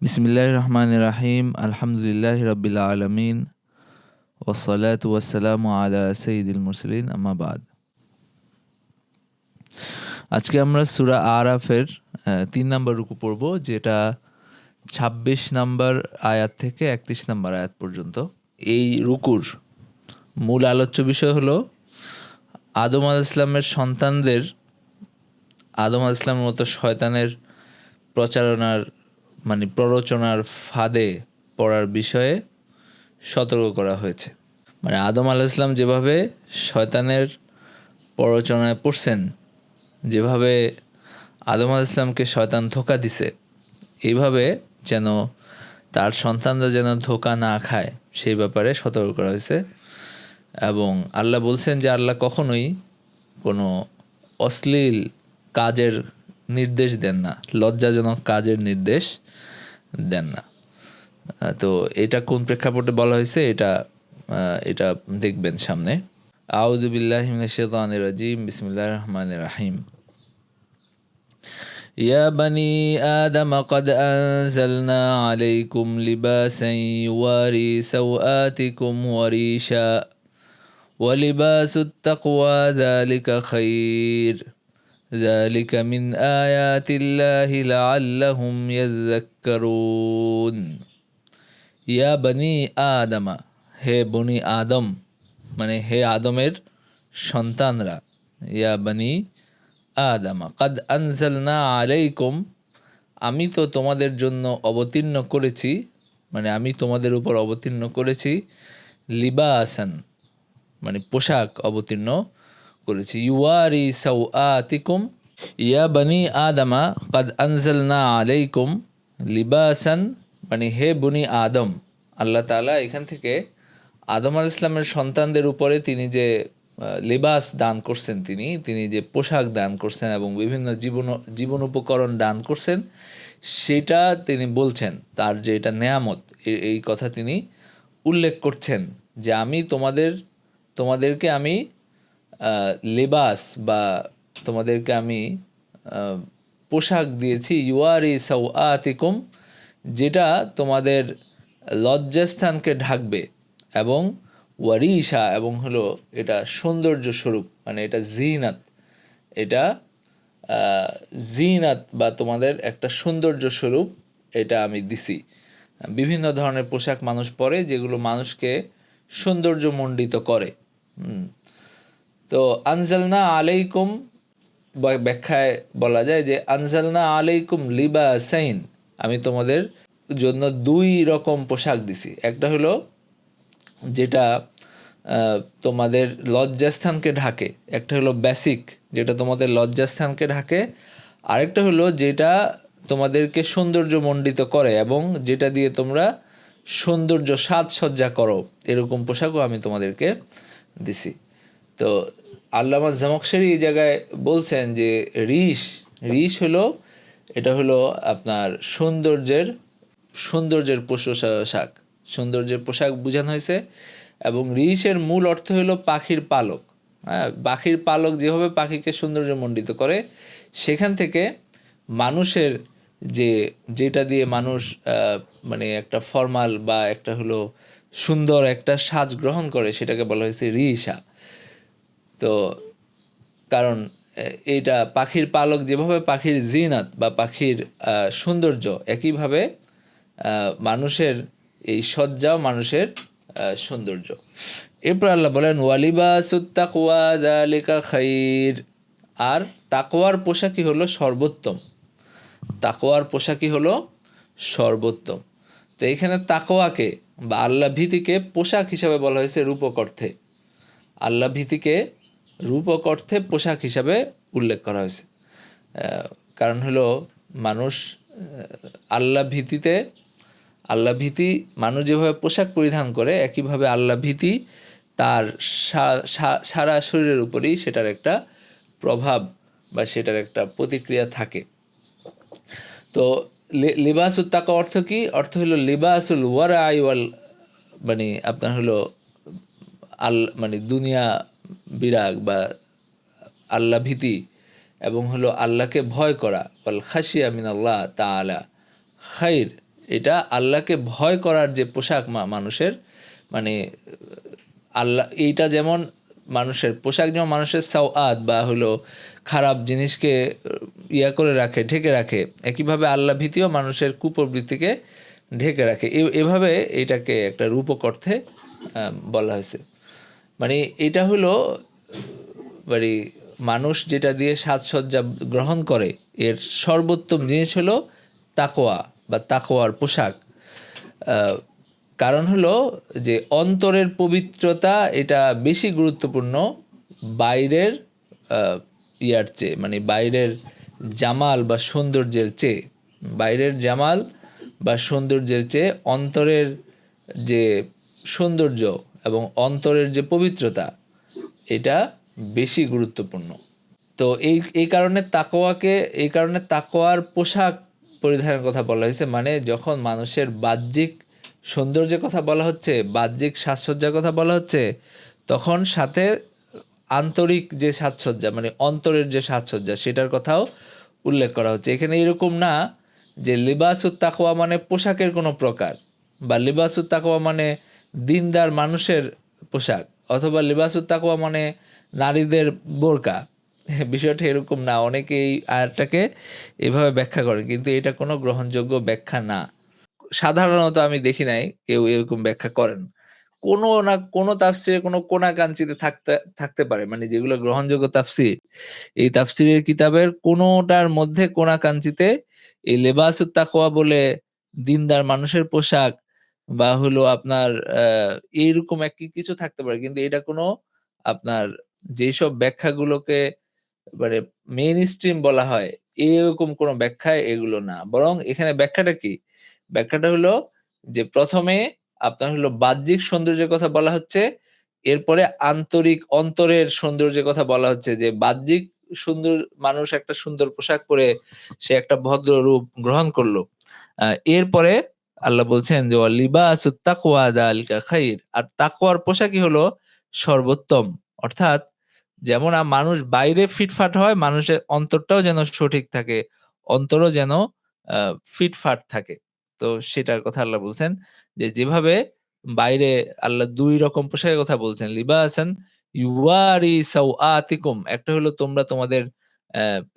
বিসমিল্লাহির রহমানির রাহিম। আলহামদুলিল্লাহি রাব্বিল আলামিন ওয়াসসালাতু ওয়াসসালামু আলা সাইয়্যিদিল মুরসালিন, আম্মা বাদ। আজকে আমরা সূরা আরাফের 3 নম্বর রুকু পড়ব, যেটা 26 নম্বর আয়াত থেকে 31 নম্বর আয়াত পর্যন্ত। এই রুকুর মূল আলোচ্য বিষয় হলো আদম আলাইহিস সালামের সন্তানদের আদম আলাইহিস সালামের মতো শয়তানের প্ররোচনার ফাঁদে পড়ার বিষয়ে সতর্ক করা হয়েছে। আদম আলাইহিস সালাম যেভাবে শয়তানের প্ররোচনায় পড়ছেন, যেভাবে আদম আলাইহিস সালামকে শয়তান ধোঁকা দিছে, এইভাবে যেন তার সন্তানরা যেন ধোঁকা না খায় সেই ব্যাপারে সতর্ক করা হয়েছে। এবং আল্লাহ বলছেন যে আল্লাহ কখনোই কোনো অশ্লীল কাজের নির্দেশ দেন না, লজ্জাজনক কাজের নির্দেশ দেন না। তো এটা কোন প্রেক্ষাপটে বলা হয়েছে এটা দেখবেন সামনে। আউযু বিল্লাহি মিনাশ শাইতানির রাজিম। বিসমিল্লাহির রহমানির রহিম। ইয়া বানি আদম ক্বাদ আনজালনা আলাইকুম লিবাসান ইউয়ারি সাওআতিকুম ওয়া রিশা ওয়া লিবাসুত তাকওয়া যালিকা খায়র যালিকা মিন আয়াতিল্লাহি লাআল্লাহুম ইয়াযাক্কারুন। ইয়া বনি আদমা, হে বনি আদম, হে আদমের সন্তানরা। ইয়া বনি আদমা কাদ আনজালনা আলাইকুম, আমি তো তোমাদের জন্য অবতীর্ণ করেছি, আমি তোমাদের উপর অবতীর্ণ করেছি লিবাসান, পোশাক অবতীর্ণ করেছি। ইউয়ারি সাওআতিকুম, ইয়া বনি আদমা কাদ আনজালনা আলাইকুম লিবাসান, হে বনি আদম। আল্লাহ তাআলা এখান থেকে আদম আলাইহিস সালামের সন্তানদের উপরে তিনি যে লিবাস দান করছেন, তিনি যে পোশাক দান করছেন এবং বিভিন্ন জীবন উপকরণ দান করছেন, সেটা তিনি বলছেন, তার যে এটা নেয়ামত, এই কথা তিনি উল্লেখ করছেন যে আমি তোমাদেরকে আমি লিবাস বা তোমাদেরকে আমি পোশাক দিয়েছি, ইউয়ারি সাওআতিকুম, যেটা তোমাদের লজ্জাস্থানকে ঢাকবে, এবং ওয়ারিশা, এবং হলো এটা সৌন্দর্য স্বরূপ, এটা জিনাত, এটা জিনাত বা তোমাদের একটা সৌন্দর্য স্বরূপ এটা আমি দিছি। বিভিন্ন ধরনের পোশাক মানুষ পরে যেগুলো মানুষকে সৌন্দর্যমণ্ডিত করে। তো আনজালনা আলাইকুম ব্যাখ্যায় বলা যায় যে আনজালনা আলাইকুম লিবাসাইন, আমি তোমাদের জন্য 2 রকম পোশাক দিছি। একটা হলো যেটা তোমাদের লজ্জাস্থানকে ঢাকে, একটা হলো বেসিক, যেটা তোমাদের লজ্জাস্থানকে ঢাকে, আরেকটা হলো যেটা তোমাদেরকে সৌন্দর্যমণ্ডিত করে এবং যেটা দিয়ে তোমরা সৌন্দর্য সাজসজ্জা করো, এরকম পোশাকও আমি তোমাদেরকে দিছি। তো আল্লামা জামাখশরী এই জায়গায় বলছেন যে রিশ হলো, এটা হলো আপনার সৌন্দর্যের পোশাক, সৌন্দর্যের পোশাক বোঝানো হয়েছে। এবং রিশের মূল অর্থ হলো পাখির পালক। পাখির পালক যেভাবে পাখিকে সৌন্দর্যমণ্ডিত করে, সেখান থেকে মানুষের যেটা দিয়ে মানুষ একটা ফর্মাল বা একটা হলো সুন্দর একটা সাজ গ্রহণ করে, সেটাকে বলা হয়েছে রিশা। তো কারণ এইটা পাখির পালক যেভাবে পাখির জিনাত বা পাখির সৌন্দর্য, একইভাবে মানুষের এই সজ্জাও মানুষের সৌন্দর্য। এরপর আল্লাহ বলেন ওয়ালিবাসুত তাকওয়া যালিকা খায়র, আর তাকওয়ার পোশাকই হলো সর্বোত্তম। তাকওয়ার পোশাকই হলো সর্বোত্তম। তো এখানে তাকওয়াকে বা আল্লাহ ভীতিকে পোশাক হিসাবে বলা হয়েছে রূপক অর্থে। আল্লাহ ভীতিকে রূপক অর্থে পোশাক হিসাবে উল্লেখ করা হয়েছে। কারণ হলো মানুষ আল্লাহ ভীতি মানুষ যেভাবে পোশাক পরিধান করে, একইভাবে আল্লাহ ভীতি তার সারা শরীরের উপরেই সেটার একটা প্রভাব বা সেটার একটা প্রতিক্রিয়া থাকে। তো লিবাসুত তাকওয়া অর্থ কি? অর্থ হলো লিবাসুল ওয়ারাই ওয়াল, আপনার হলো দুনিয়া বিরাগ বা আল্লাহ ভীতি, এবং হলো আল্লাহকে ভয় করা, ওয়াল খাশিয়া মিনাল্লাহ তাআলা খায়র, এটা আল্লাহকে ভয় করার যে পোশাক মানুষের, মানে আল্লাহ এইটা যেমন মানুষের পোশাক, যেমন মানুষের সাওয়াত বা হলো খারাপ জিনিসকে করে রাখে, ঢেকে রাখে, একইভাবে আল্লাহ ভীতিও মানুষের কুপ্রবৃত্তিকে ঢেকে রাখে। এভাবে এটাকে একটা রূপক অর্থে বলা হয়েছে। মানে এটা হলো মানে মানুষ যেটা দিয়ে সাজসজ্জা গ্রহণ করে এর সর্বোত্তম জিনিস হলো তাকওয়া বা তাকওয়ার পোশাক। কারণ হলো যে অন্তরের পবিত্রতা এটা বেশি গুরুত্বপূর্ণ বাইরের ইয়ার চেয়ে, মানে বাইরের জামাল বা সৌন্দর্যের চেয়ে। বাইরের জামাল বা সৌন্দর্যের চেয়ে অন্তরের যে সৌন্দর্য এবং অন্তরের যে পবিত্রতা এটা বেশি গুরুত্বপূর্ণ। তো এই কারণে তাকওয়ার পোশাক পরিধানের কথা বলা হয়েছে। মানে যখন মানুষের বাহ্যিক সৌন্দর্যের কথা বলা হচ্ছে, বাহ্যিক সাজসজ্জার কথা বলা হচ্ছে, তখন সাথে আন্তরিক যে সাজসজ্জা, মানে অন্তরের যে সাজসজ্জা, সেটার কথাও উল্লেখ করা হচ্ছে। এখানে এরকম না যে লিবাসুত তাকওয়া মানে পোশাকের কোনো প্রকার, বা লিবাসুত তাকওয়া মানে দিনদার মানুষের পোশাক, অথবা লিবাসুত তাকওয়া মানে নারীদের বোরকা। বিষয়টা এরকম না। অনেকে এই আয়াতটাকে এভাবে ব্যাখ্যা করে, কিন্তু এটা কোনো গ্রহণযোগ্য ব্যাখ্যা না। সাধারণত আমি দেখি নাই কেউ এরকম ব্যাখ্যা করেন। কোনো না কোনো তাফসিরে কোনো কোনাকাঞ্চিতে থাকতে পারে, মানে যেগুলো গ্রহণযোগ্য তাফসির, এই তাফসিরের কিতাবের কোনোটার মধ্যে কোনাকাঞ্চিতে এই লেবাসুত তাকওয়া বলে দিনদার মানুষের পোশাক বা হলো আপনার এইরকম কিছু থাকতে পারে, কিন্তু এটা কোনো আপনার যেসব ব্যাখ্যাগুলোকে মানে মেইন স্ট্রিম বলা হয় এরকম কোনো ব্যাখ্যায় এগুলো না। বরং এখানে ব্যাখ্যাটা কি? ব্যাখ্যাটা হলো যে প্রথমে আপনার হলো বাহ্যিক সৌন্দর্যের কথা বলা হচ্ছে, এরপরে অন্তরের সৌন্দর্যের কথা বলা হচ্ছে। যে বাহ্যিক সুন্দর মানুষ একটা সুন্দর পোশাক পরে সে একটা ভদ্র রূপ গ্রহণ করলো। এরপরে আল্লাহ বলছেন যে লিবাসুত তাকওয়া যালিকা খাইর, আর তাকওয়ার পোশাকই হলো সর্বোত্তম। অর্থাৎ যেমন মানুষ বাইরে ফিটফাট হয়, মানুষের অন্তরটাও যেন সঠিক থাকে, অন্তরও যেন ফিটফাট থাকে। তো সেটার কথা আল্লাহ বলছেন যে যেভাবে বাইরে আল্লাহ ২ রকম পোশাকের কথা বলছেন। লিবাসান ইউয়ারি সাওআতিকুম, একটা হলো তোমরা তোমাদের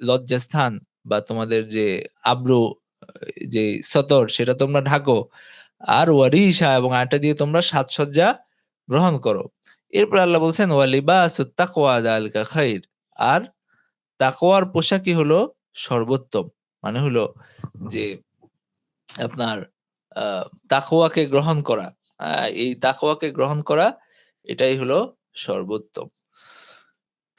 লজ্জাস্থান বা তোমাদের যে আব্রু, যে সতর সেটা তোমরা ঢাকো। আর ওয়ারিশা, এবং আরেকটা দিয়ে তোমরা সাজসজ্জা গ্রহণ করো। এরপর আল্লাহ বলছেন ওয়া লিবাসুত তাকওয়া যালিকা খাইর, আর তাকওয়ার পোশাকই হলো সর্বোত্তম। মানে হলো যে আপনার আ তাকওয়াকে গ্রহণ করা। এই তাকওয়াকে গ্রহণ করা এটাই হলো সর্বোত্তম।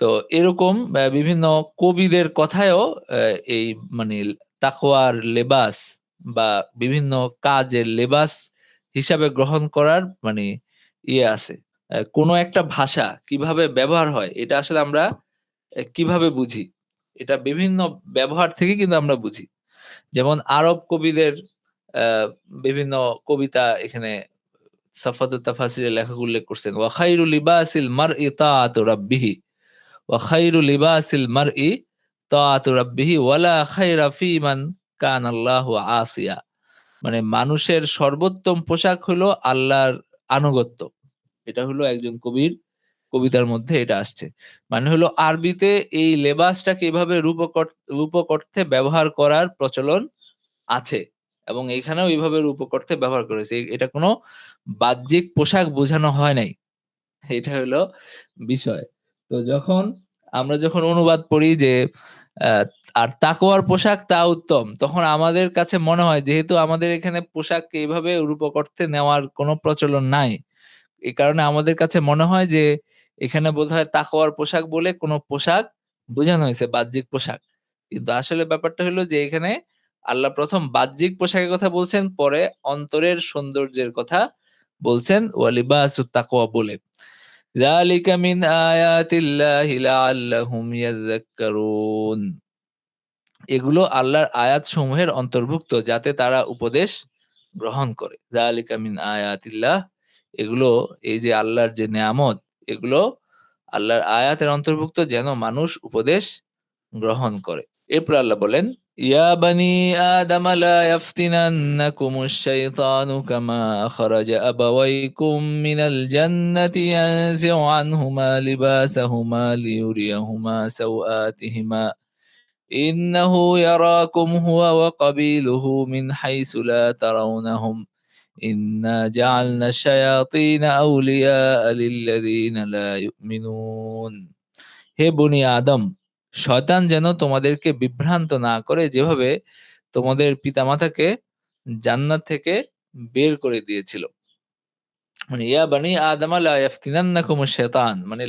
তো এরকম বিভিন্ন কবিদের কথায়ও আ এই মানে তাকওয়ার লেবাস বা বিভিন্ন কাজের লেবাস হিসাবে গ্রহণ করার মানে আছে। কোনো একটা ভাষা কিভাবে ব্যবহার হয় এটা আসলে আমরা কিভাবে বুঝি? এটা বিভিন্ন ব্যবহার থেকে কিন্তু আমরা বুঝি। যেমন আরব কবিদের আ বিভিন্ন কবিতা এখানে সাফাতুত তাফাসিরের লেখক উল্লেখ করছেন। ওয়া খায়রু লিবাসিল মারই তাআতু রাব্বিহি, ওয়া খায়রু লিবাসিল মারই তাআতু রাব্বিহি ওয়ালা খায়রা ফিমান কানাল্লাহু আসিয়া। মানে মানুষের সর্বোত্তম পোশাক হলো আল্লাহর আনুগত্য। এটা হলো একজন কবির কবিতার মধ্যে এটা আসছে। মানে হলো আরবিতে এই লেবাসটাকে এভাবে রূপক অর্থে ব্যবহার করার প্রচলন আছে, এবং এখানেও এভাবে রূপক অর্থে ব্যবহার করেছে। এটা কোনো বাহ্যিক পোশাক বোঝানো হয় নাই। এটা হলো বিষয়। তো আমরা যখন অনুবাদ পড়ি যে আ আর তাকওয়ার পোশাক তা উত্তম, তখন আমাদের কাছে মনে হয় যেহেতু আমাদের এখানে পোশাককে এভাবে রূপক অর্থে নেওয়ার কোনো প্রচলন নাই। এই কারণে আমাদের কাছে মনে হয় যে এখানে বোধহয় তাকওয়ার পোশাক বলে কোনো পোশাক বোঝানো হয়েছে, বাহ্যিক পোশাক। কিন্তু আসলে ব্যাপারটা হলো যে এখানে আল্লাহ ১ম বাহ্যিক পোশাকের কথা বলছেন, পরে অন্তরের সৌন্দর্যের কথা বলছেন ওয়া লিবাসুত তাকওয়া বলে। যালিকা মিন আয়াতিল্লাহি লাআল্লাহুম ইয়াযাক্কারুন। এগুলো আল্লাহর আয়াতসমূহের অন্তর্ভুক্ত যাতে তারা উপদেশ গ্রহণ করে। যালিকা মিন আয়াতিল্লাহ, এগুলো এই যে আল্লাহর যে নেয়ামত, এগুলো আল্লাহর আয়াতের অন্তর্ভুক্ত যেন মানুষ উপদেশ গ্রহণ করে। এরপর আল্লাহ বলেন يا بني آدم لا يفتننكم الشيطان كما أخرج أبويكم من الجنة ينزع عنهما لباسهما ليريهما سوآتهما إنه يراكم هو وقبيله من حيث لا ترونهم إنا جعلنا الشياطين أولياء للذين لا يؤمنون হে বনি আদম, শয়তান যেন তোমাদেরকে বিভ্রান্ত না করে, যেভাবে তোমাদের পিতামাতাকে জান্নাত থেকে বের করে দিয়েছিল। মানে ইয়া বানি আদম লা ইয়াফতিনান্নাকুম শাইতান, মানে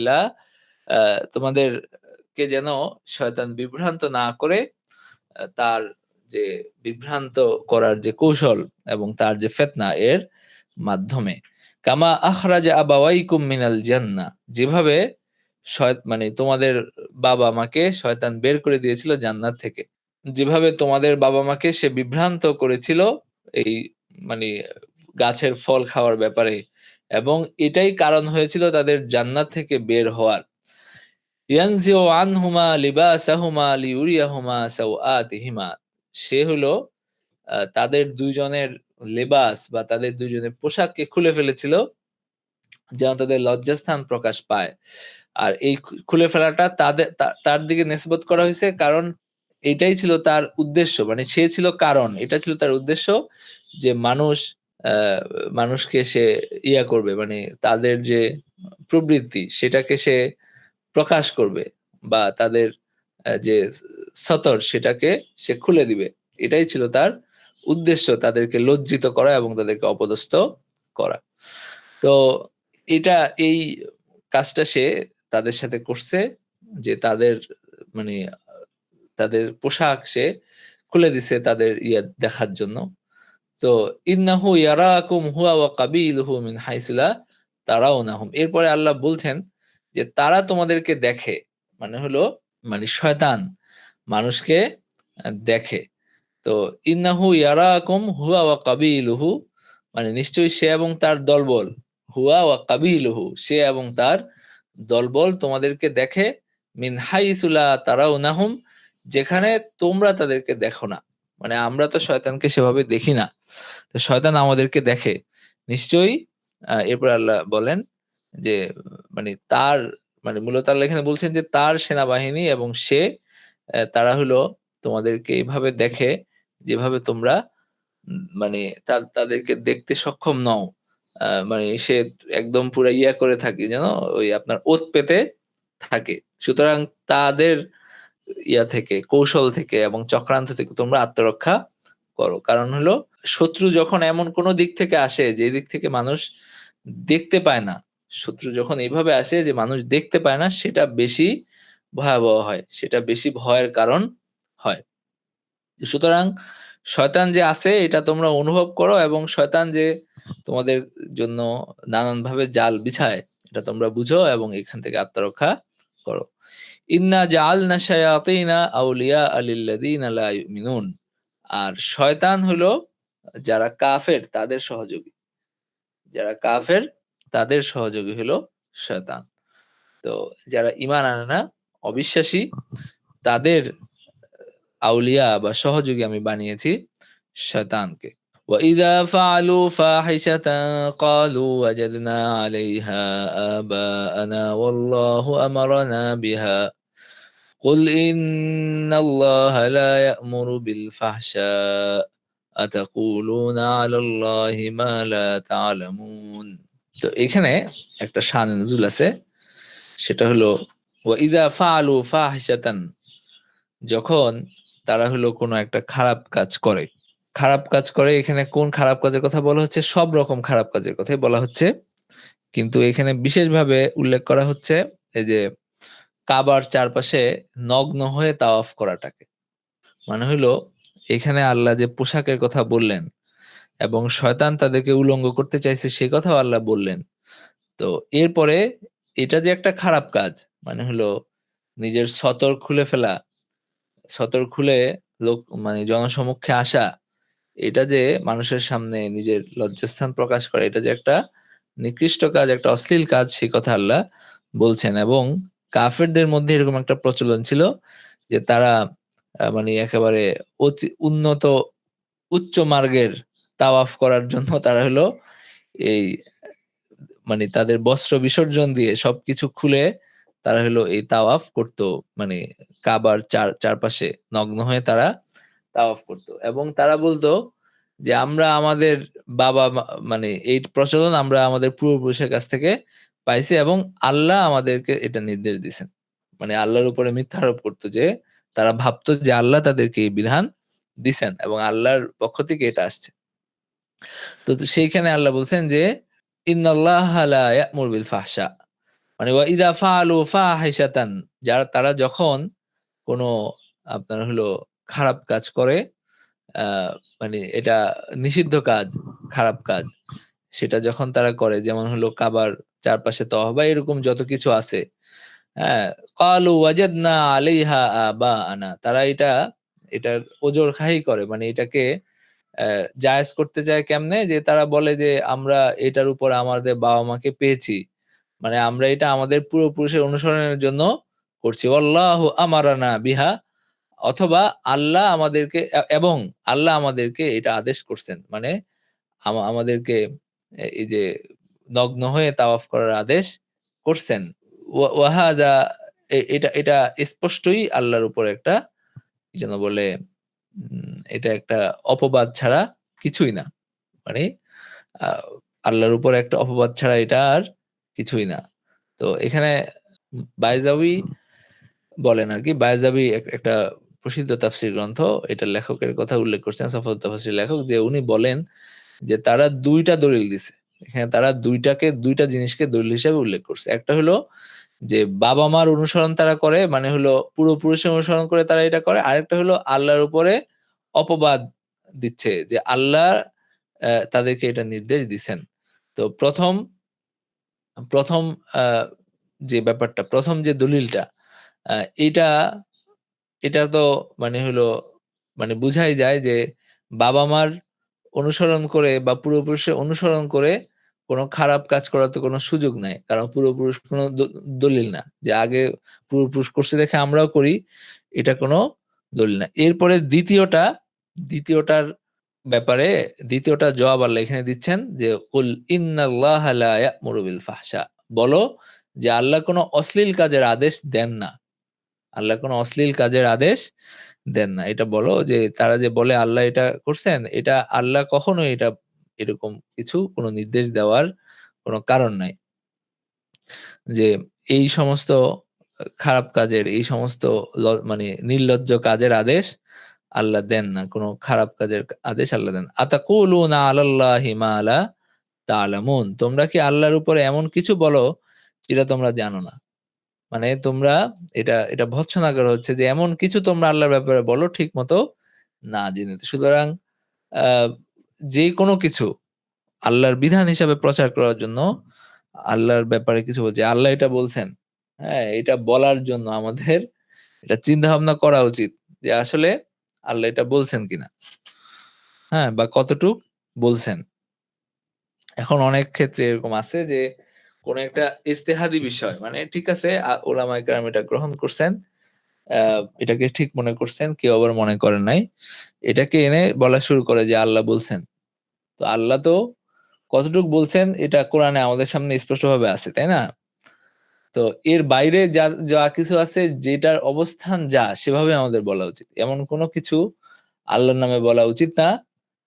তোমাদেরকে যেন শয়তান বিভ্রান্ত না করে, তার যে বিভ্রান্ত করার যে কৌশল এবং তার যে ফিতনা এর মাধ্যমে। কামা আখরাজা আবাওয়াইকুম মিনাল জান্নাহ, যেভাবে মানে তোমাদের বাবা-মাকে শয়তান বের করে দিয়েছিল জান্নাত থেকে। যেভাবে তোমাদের বাবা-মাকে সে বিভ্রান্ত করেছিল এই মানে গাছের ফল খাওয়ার ব্যাপারে, এবং এটাই কারণ হয়েছিল তাদের জান্নাত থেকে বের হওয়ার। ইয়ানজিউ আনহুমা লিবাসাহুমা লিউরিয়াহুমা সাওআতিহিমা, সে হলো তাদের ২ জনের লেবাস বা তাদের ২ জনের পোশাককে খুলে ফেলেছিল যেন তাদের লজ্জাস্থান প্রকাশ পায়। আর এই খুলে ফেলাটা তার দিকে নিসবত করা হইছে, কারণ এটাই ছিল তার উদ্দেশ্য। মানে সে ছিল কারণ, এটা ছিল তার উদ্দেশ্য যে আ মানুষকে সে করবে, মানে তাদের যে প্রবৃত্তি সেটাকে সে প্রকাশ করবে, বা তাদের যে সতর সেটাকে সে খুলে দিবে। এটাই ছিল তার উদ্দেশ্য, তাদেরকে লজ্জিত করা এবং তাদেরকে অপদস্থ করা। তো এটা এই কাজটা সে তাদের সাথে করছে, যে তাদের মানে তাদের পোশাক সে খুলে দিছে তাদের দেখার জন্য। তো ইন্নাহু ইয়ারাকুম হুয়া ওয়া কাবিলুহু মিন হাইসু লা তারাউনাহুম। এরপরে আল্লাহ বলছেন যে তারা তোমাদেরকে দেখে, মানে হলো মানে শয়তান মানুষকে দেখে। তো ইন্নাহু ইয়ারাকুম হুয়া ওয়া কাবিলুহু, মানে নিশ্চয়ই সে এবং তার দলবল, হুয়া ওয়া কাবিলুহু, সে এবং তার দলবল তোমাদেরকে দেখে, মিন হাইসু লা তারাউনাহুম, যেখানে তোমরা তাদেরকে দেখো না। মানে আমরা তো শয়তানকে সেভাবে দেখি না। তো শয়তান আমাদেরকে দেখে। নিশ্চয়ই এরপর আল্লাহ বলেন যে মানে তার মানে মূলত আল্লাহ এখানে বলছেন যে তার সেনাবাহিনী এবং সে তারা হলো তোমাদেরকে এভাবে দেখে যেভাবে তোমরা মানে তাদেরকে দেখতে সক্ষম নও। মানে সে একদম পুরা করে থাকে যেন ওই আপনার ওত পেতে থাকে। সুতরাং তাদের থেকে, কৌশল থেকে এবং চক্রান্ত থেকে তোমরা আত্মরক্ষা করো। কারণ হলো শত্রু যখন এমন কোন দিক থেকে আসে যে দিক থেকে মানুষ দেখতে পায় না, শত্রু যখন এভাবে আসে যে মানুষ দেখতে পায় না, সেটা বেশি ভয়াবহ হয়। সেটা বেশি ভয়ের কারণ হয়। সুতরাং শয়তান যে আছে এটা তোমরা অনুভব করো, এবং শয়তান যে তোমাদের জন্য নানানভাবে জাল বিছায় এটা তোমরা বুঝো এবং এখান থেকে আত্মরক্ষা করো। ইন্না জাআলনা শায়াতিনা আউলিয়া লিল্লাযিনা লা ইউমিনুন, আর শয়তান হলো যারা কাফের তাদের সহযোগী। যারা কাফের তাদের সহযোগী হলো শয়তান। তো যারা ঈমান আনে না, অবিশ্বাসী, তাদের আউলিয়া বা সহযোগী আমি বানিয়েছি শয়তানকে। وَإِذَا فَعَلُوا فَاحِشَةً قَالُوا وَجَدْنَا عَلَيْهَا آبَاءَنَا وَاللَّهُ أَمَرَنَا بِهَا قُلْ إِنَّ اللَّهَ لَا يَأْمُرُ بِالْفَحْشَاءِ أَتَقُولُونَ عَلَى اللَّهِ مَا لَا تَعْلَمُونَ। তো এখানে একটা শানে নুজুল আছে, সেটা হলো ওয়াইদা ফাআলু ফাহিশাতান, যখন তারা হলো কোনো একটা খারাপ কাজ করে। খারাপ কাজ করে, এখানে কোন খারাপ কাজের কথা বলা হচ্ছে? সব রকম খারাপ কাজের কথাই বলা হচ্ছে। কিন্তু এখানে বিশেষভাবে উল্লেখ করা হচ্ছে এই যে কাবার চারপাশে নগ্ন হয়ে তাওয়াফ করাটাকে। মানে হইলো এখানে আল্লাহ যে পোশাকের কথা বললেন এবং শয়তান তাদেরকে উলঙ্গ করতে চাইছে সে কথাও আল্লাহ বললেন। তো এরপরে এটা যে একটা খারাপ কাজ, মানে হলো নিজের সতর খুলে ফেলা, সতর খুলে মানে জনসমক্ষে আসা, এটা যে মানুষের সামনে নিজের লজ্জাস্থান প্রকাশ করে, এটা যে একটা নিকৃষ্ট কাজ, একটা অশ্লীল কাজ, সেই কথা আল্লাহ বলছেন। এবং কাফেরদের মধ্যে এরকম একটা প্রচলন ছিল যে তারা মানে একেবারে উন্নত উচ্চ মার্গের তাওয়াফ করার জন্য তারা হলো এই মানে তাদের বস্ত্র বিসর্জন দিয়ে সবকিছু খুলে তারা হলো এই তাওয়াফ করত। মানে কাবার চারপাশে নগ্ন হয়ে তারা তাওয়াফ করত। এবং তারা বলতো যে আমরা আমাদের মানে এই প্রচলন আমরা আমাদের পূর্বপুরুষের কাছ থেকে পাইছি এবং আল্লাহ আমাদেরকে এটা নির্দেশ দিছেন। মানে আল্লাহর উপরে মিথ্যা আরোপ করত যে তারা ভাবতো যে আল্লাহ তাদেরকে এই বিধান দিছেন এবং আল্লাহর পক্ষ থেকে এটা আসছে। তো সেইখানে আল্লাহ বলছেন যে, "ইন্নাল্লাহা লা ইয়া'মুরু বিল ফাহশা।" মানে ওয়া ইযা ফাআলু ফাহিশাতান, তারা যখন কোনো আপনার হলো খারাপ কাজ করে, আ মানে এটা নিষিদ্ধ কাজ, খারাপ কাজ। সেটা যখন তারা করে যেমন হলো কাবার চারপাশে তওয়াফ বা এরকম যত কিছু আছে, হ্যাঁ? ক্বালু ওয়াজাদনা আলাইহা আবা'আনা। তারা এটার ওজরখাহি করে। মানে এটাকে জায়েজ করতে চায় কেমনে? যে তারা বলে যে, "আমরা এটার উপর আমাদের বাবা-মাকে পেয়েছি। মানে আমরা এটা আমাদের পূর্বপুরুষের অনুসরণের জন্য করছি। ওয়াল্লাহু আমারানা বিহা।" অথবা আল্লাহ আমাদেরকে এবং আল্লাহ আমাদেরকে এটা আদেশ করছেন। মানে আমাদেরকে এই যে নগ্ন হয়ে তাওয়াফ করার আদেশ করছেন। ওয়াহাদা এটা স্পষ্টই আল্লাহর উপর একটা কি যেন বলে? এটা একটা অপবাদ ছাড়া কিছুই না। মানে আ আল্লাহর উপর একটা অপবাদ ছাড়া এটা আর কিছুই না। তো এখানে বায়জাবি বলেন আরকি। বায়জাবি একটা প্রসিদ্ধ তাফসীর গ্রন্থ। এটার লেখকের কথা উল্লেখ করছেন সফওয়াত তাফসীর লেখক যে উনি বলেন যে তারা ২ টা দলিল দিছে। এখানে তারা ২ টা জিনিসকে দলিল হিসেবে উল্লেখ করছে। একটা হলো যে বাবা-মার অনুসরণ তারা করে মানে হলো পূর্বপুরুষের অনুসরণ করে তারা এটা করে। আরেকটা হলো আল্লাহর উপরে অপবাদ দিচ্ছে যে আল্লাহ তাদেরকে এটা নির্দেশ দিছেন। তো ১ম আ যে ব্যাপারটা ১ম যে দলিলটা আ এইটা এটা তো মানে হলো মানে বুঝাই যায় যে বাবা-মার অনুসরণ করে বা পূর্বপুরুষের অনুসরণ করে কোন খারাপ কাজ করার তো কোন সুযোগ নাই। কারণ পূর্বপুরুষ কোন দলিল না। যে আগে পূর্বপুরুষ করছে দেখে আমরাও করি, এটা কোন দলিল না। এরপরে ২য় টার ব্যাপারে ২য় টার জবাব আল্লাহ এখানে দিচ্ছেন যে, "কুল ইন্নাল্লাহা লা ইয়া'মুরু বিল ফাহশা।" বলো যে আল্লাহ কোন অশ্লীল কাজের আদেশ দেন না। আল্লাহ কোন অশ্লীল কাজের আদেশ দেন না। এটা বলো যে তারা যে বলে আল্লাহ এটা করছেন, এটা আল্লাহ কখনোই এরকম কিছু কোন নির্দেশ দেওয়ার কোন কারণ নাই। যে এই সমস্ত খারাপ কাজের, এই সমস্ত মানে নির্লজ্জ কাজের আদেশ আল্লাহ দেন না। কোন খারাপ কাজের আদেশ আল্লাহ দেন না। আতাকুলুনা আলাল্লাহি মা লা তা'লামুন। তোমরা কি আল্লাহর উপরে এমন কিছু বলো যেটা তোমরা জানো না? মানে তোমরা এটা ভর্ৎসনা করা হচ্ছে যে এমন কিছু তোমরা আল্লাহর ব্যাপারে বলো ঠিকমতো না জেনে। সুতরাং আ যেকোনো কিছু আল্লাহর বিধান হিসাবে প্রচার করার জন্য আল্লাহর ব্যাপারে কিছু বলছে। আল্লাহ এটা বলছেন, হ্যাঁ? এটা বলার জন্য আমাদের এটা চিন্তা-ভাবনা করা উচিত যে আসলে আল্লাহ এটা বলছেন কিনা? হ্যাঁ? বা কতটুক বলছেন। এখন অনেক ক্ষেত্রে এরকম আছে যে কোন একটা ইজতেহাদি বিষয় মানে ঠিক আছে উলামায়ে কেরাম এটা গ্রহণ করছেন। আ এটাকে ঠিক মনে করছেন, কেউ আবার মনে করেন নাই। এটাকে এনে বলা শুরু করে যে আল্লাহ বলছেন। তো আল্লাহ তো কতটুক বলছেন এটা কোরআনে আমাদের সামনে স্পষ্টভাবে আছে, তাই না? তো এর বাইরে যা কিছু আছে যেটার অবস্থান যা সেভাবে আমাদের বলা উচিত। এমন কোন কিছু আল্লাহর নামে বলা উচিত না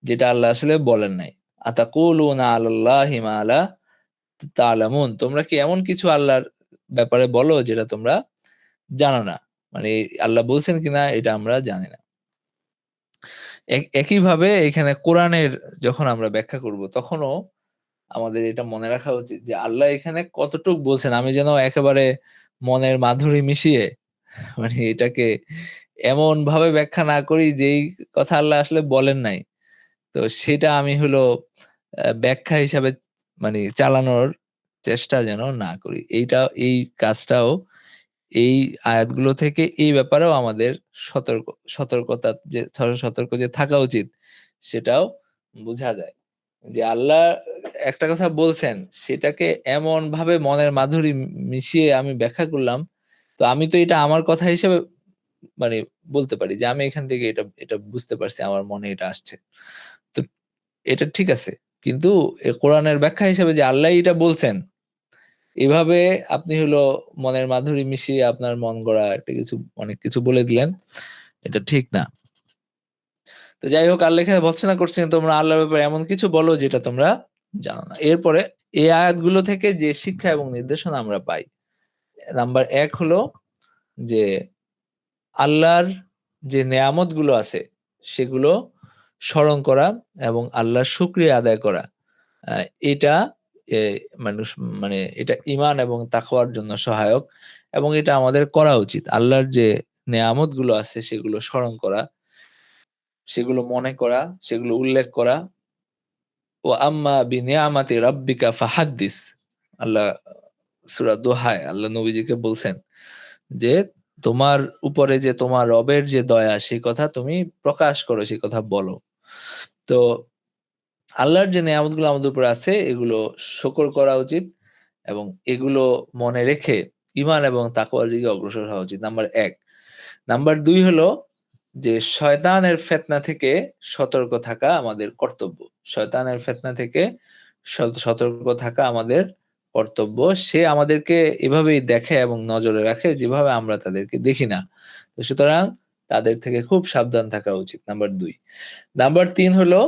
যেটা আল্লাহ আসলে বলেন নাই। আতাকুলুনা আলাল্লাহি মা লা তা'লামুন। তোমরা কি এমন কিছু আল্লাহর ব্যাপারে বলো যেটা তোমরা জানো না। মানে আল্লাহ বলছেন কিনা এটা আমরা জানি না। একইভাবে এখানে কোরআনের যখন আমরা ব্যাখ্যা করব তখনও আমাদের এটা মনে রাখা উচিত যে আল্লাহ এখানে কতটুক বলছেন আমি যেন একেবারে মনের মাধুরী মিশিয়ে মানে এটাকে এমনভাবে ব্যাখ্যা না করি যেই কথা আল্লাহ আসলে বলেন নাই। তো সেটা আমি হলো ব্যাখ্যা হিসাবে মানে চালানোর চেষ্টা যেন না করি। এই কাজটাও এই আয়াতগুলো থেকে এই ব্যাপারেও আমাদের সতর্ক সতর্কতা যে সতর্ক যে থাকা উচিত সেটাও বুঝা যায়। যে আল্লাহ একটা কথা বলছেন সেটাকে এমনভাবে মনের মাধুরী মিশিয়ে আমি ব্যাখ্যা করলাম। তো আমি তো এটা আমার কথা হিসেবে মানে বলতে পারি যে আমি এখান থেকে এটা এটা বুঝতে পারছি, আমার মনে এটা আসছে। তো এটা ঠিক আছে। কিন্তু কোরআনের ব্যাখ্যা হিসেবে যে আল্লাহই এটা বলছেন, এভাবে আপনি হলো মনের মাধুরী মিশিয়ে আপনার মন গড়া একটা কিছু অনেক কিছু বলে দিলেন। এটা ঠিক না। তো যাই হোক, আল্লাহ এখানে ভর্ৎসনা করছেন তোমরা আল্লাহর ব্যাপারে এমন কিছু বলো যেটা তোমরা জানো না। এরপরে এই আয়াতগুলো থেকে যে শিক্ষা এবং নির্দেশনা আমরা পাই। নাম্বার ১ হলো যে আল্লাহর যে নেয়ামতগুলো আছে সেগুলো স্মরণ করা এবং আল্লাহর শুকরিয়া আদায় করা। আ এটা এ মানুষ মানে এটা ঈমান এবং তাকওয়ার জন্য সহায়ক এবং এটা আমাদের করা উচিত। আল্লাহর যে নেয়ামতগুলো আছে সেগুলো স্মরণ করা, সেগুলো মনে করা, সেগুলো উল্লেখ করা। ও আম্মা বিনিয়ামাতি রাব্বিকা ফাহাদ্দিস। আল্লাহ সূরা দোহায় আল্লাহ নবীজিকে বলছেন যে, তোমার উপরে যে তোমার রবের যে দয়া সেই কথা তুমি প্রকাশ করো, সেই কথা বলো। তো আল্লাহর যে নেয়ামতগুলো আমাদের উপর আছে এগুলো শুকর করা উচিত এবং এগুলো মনে রেখে ঈমান এবং তাকওয়ার দিকে অগ্রসর হওয়া উচিত। নাম্বার ১। নাম্বার ২ হলো যে শয়তানের ফিতনা থেকে সতর্ক থাকা আমাদের কর্তব্য। শয়তানের ফিতনা থেকে সতর্ক থাকা আমাদের কর্তব্য। সে আমাদেরকে এভাবেই দেখে এবং নজরে রাখে যেভাবে আমরা তাদেরকে দেখি না। তো সুতরাং তাদের থেকে খুব সাবধান থাকা উচিত। নাম্বার ২। নাম্বার ৩ হলো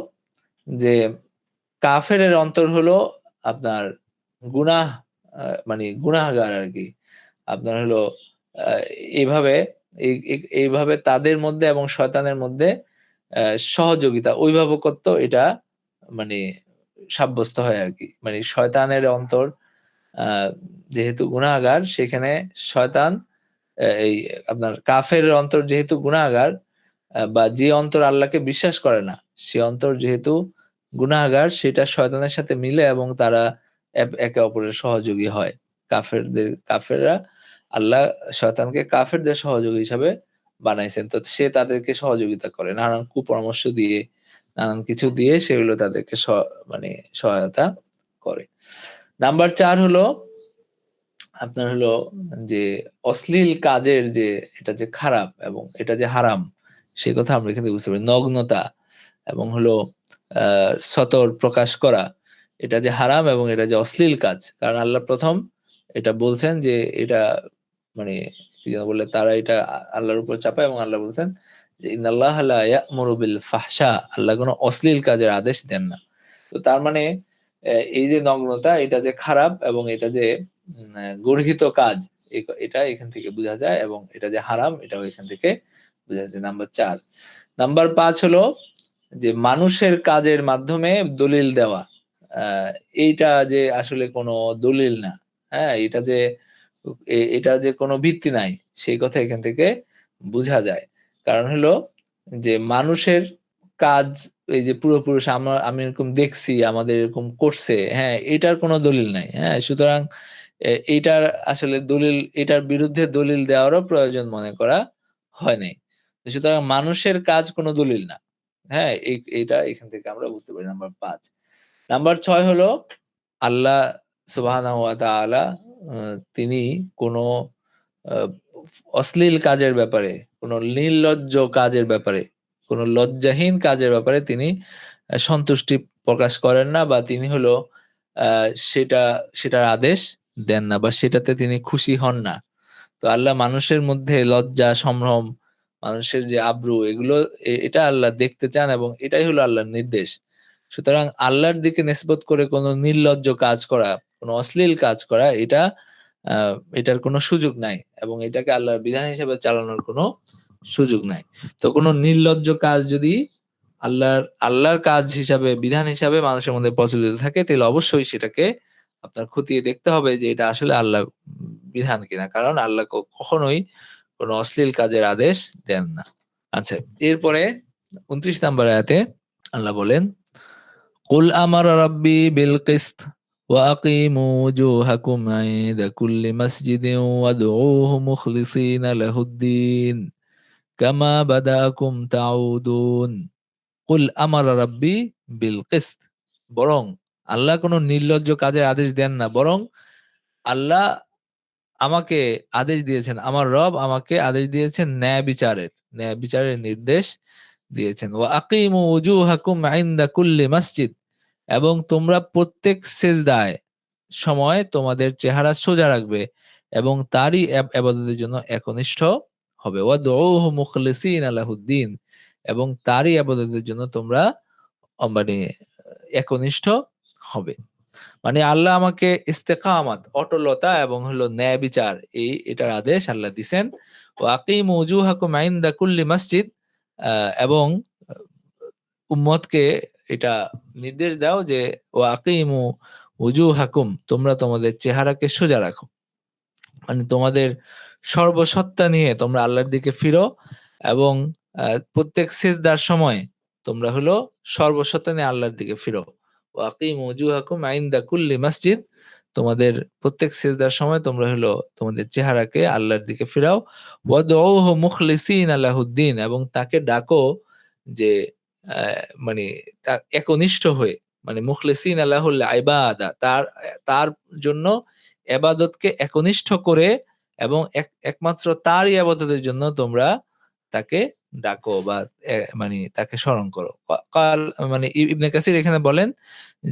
যে কাফেরের অন্তর হলো আপনার গুনাহ মানে গুনাহগার আরকি। আপনার হলো আ এভাবে এইভাবে তাদের মধ্যে এবং শয়তানের মধ্যে অ্যা সহযোগিতা, অভিভাবকত্ব এটা মানে সাব্যস্ত হয় আরকি। মানে শয়তানের অন্তর আ যেহেতু গুনাহগার সেখানে শয়তান এই আপনার কাফেরের অন্তর যেহেতু গুনাহগার বা যে অন্তর আল্লাহকে বিশ্বাস করে না, সে অন্তর যেহেতু গুনাহগার সেটা শয়তানের সাথে মিলে এবং তারা একে অপরের সহযোগী হয়। কাফেররা আল্লাহ শয়তানকে কাফেরদের সহযোগী হিসাবে বানাইছেন। তো সে তাদেরকে সহযোগিতা করে। নানান কুপরামর্শ দিয়ে, নানান কিছু দিয়ে সেগুলো তাদেরকে মানে সহায়তা করে। নাম্বার ৪ হলো আপনার হলো যে অশ্লীল কাজের যে এটা যে খারাপ এবং এটা যে হারাম, সে কথা আমরা এখান থেকে বুঝতে পারি। নগ্নতা এবং হলো আ সতর প্রকাশ করা। এটা যে হারাম এবং এটা যে অশ্লীল কাজ। কারণ আল্লাহ ১ম এটা বলছেন যে এটা মানে কি যেন বললে তারা এটা আল্লাহর উপর চাপায় এবং আল্লাহ বলছেন যে, "ইন্নাল্লাহা লা ইয়া'মুরু বিল ফাহশা" আল্লাহ কোন অশ্লীল কাজের আদেশ দেন না। তো তার মানে এই যে নগ্নতা এটা যে খারাপ এবং এটা যে গর্হিত কাজ এটা এখান থেকে বুঝা যায় এবং এটা যে হারাম এটাও এখান থেকে বুঝা যায়। নাম্বার ৪। নাম্বার ৫ হলো যে মানুষের কাজের মাধ্যমে দলিল দেওয়া। আ এইটা যে আসলে কোনো দলিল না। হ্যাঁ? এটা যে কোনো ভিত্তি নাই সেই কথা এখান থেকে বুঝা যায়। কারণ হলো যে মানুষের কাজ এই যে পূর্বপুরুষ আমি এরকম দেখছি, আমাদের এরকম করছে, হ্যাঁ? এটার কোনো দলিল নাই। হ্যাঁ? সুতরাং এইটার আসলে এটার বিরুদ্ধে দলিল দেওয়ারও প্রয়োজন মনে করা হয় নাই। সুতরাং মানুষের কাজ কোনো দলিল না। হ্যাঁ? এইটা এখান থেকে আমরা বুঝতে পারি নাম্বার ৫। নাম্বার ৬ হলো আল্লাহ সুবহানাহু ওয়া তাআলা আ তিনি কোনো আ অশ্লীল কাজের ব্যাপারে, কোনো নির্লজ্জ কাজের ব্যাপারে, কোনো লজ্জাহীন কাজের ব্যাপারে তিনি সন্তুষ্টি প্রকাশ করেন না বা তিনি হলো আ সেটা সেটার আদেশ দেন না বা সেটাতে তিনি খুশি হন না। তো আল্লাহ মানুষের মধ্যে লজ্জা, সম্ভ্রম, মানুষের যে আব্রু এগুলো এটা আল্লাহ দেখতে চান এবং এটাই হলো আল্লাহর নির্দেশ। সুতরাং আল্লাহর দিকে নিসবত করে কোনো নির্লজ্জ কাজ করা, কোনো অশ্লীল কাজ করা আ এটার কোনো সুযোগ নাই এবং এটাকে আল্লাহর বিধান হিসেবে চালানোর কোনো সুযোগ নাই। তো কোনো নির্লজ্জ কাজ যদি আল্লাহর কাজ হিসাবে, বিধান হিসাবে মানুষের মধ্যে প্রচলিত থাকে তাহলে অবশ্যই সেটাকে আপনার খতিয়ে দেখতে হবে যে এটা আসলে আল্লাহর বিধান কিনা। কারণ আল্লাহ কখনোই কোন অশ্লীল কাজের আদেশ দেন না। আচ্ছা, এরপরে ২৯ নাম্বার আয়াতে আল্লাহ বলেন, "কুল আমারা রাব্বি বিল কিসত ওয়া আকিমু ওজুহাকুম ইনদা কুল্লি মাসজিদিন ওয়াদউহু মুখলিসিনা লাহুদ্দিন কামা বাদাআকুম তাউদুন।" কুল আমারা রাব্বি বিল কিসত। বরং আল্লাহ কোন নির্লজ্জ কাজের আদেশ দেন না। বরং আল্লাহ আমাকে আদেশ দিয়েছেন, আমার রব আমাকে আদেশ দিয়েছেন ন্যায় বিচারের নির্দেশ দিয়েছেন। ওয়া আকিমু উজুহাকুম ইনদা কুল্লি মসজিদ, এবং তোমরা প্রত্যেক সিজদায় সময় তোমাদের চেহারা সোজা রাখবে এবং তারই ইবাদতের জন্য একনিষ্ঠ হবে। ওয়াদউহু মুখলিসিনা লাহুদ্দিন, এবং তারই ইবাদতের জন্য তোমরা মানে একনিষ্ঠ হবে। মানে আল্লাহ আমাকে ইস্তেকামাত, অটলতা এবং হলো ন্যায় বিচার, এটার আদেশ আল্লাহ দিছেন। ওয়া আকিমু উজুহাকুম ইনদা কুল্লি মসজিদ, এবং উম্মতকে এটা নির্দেশ দাও যে ওয়া আকিমু উজুহাকুম, তোমরা তোমাদের চেহারাকে সোজা রাখো। মানে তোমাদের সর্বসত্তা নিয়ে তোমরা আল্লাহর দিকে ফিরো, এবং প্রত্যেক সিজদার সময় তোমরা হলো সর্বসত্তা নিয়ে আল্লাহর দিকে ফিরো। ওয়া আকিমু উজুহাকুম ইনদা কুল্লি মসজিদ, তোমাদের প্রত্যেক সিজদার সময় তোমরা হলো তোমাদের চেহারাকে আল্লাহর দিকে ফিরাও। ওয়াদউহু মুখলিসিনা লাহুদ্দিন, এবং তাকে ডাকো যে মানে একনিষ্ঠ হয়ে, মানে মুখলিসিনা লাহুল ইবাদা, তার জন্য ইবাদতকে একনিষ্ঠ করে, এবং একমাত্র তারই ইবাদতের জন্য তোমরা তাকে ডাকো বা মানে তাকে স্মরণ করো। কাল মানে ইবনে কাসির এখানে বলেন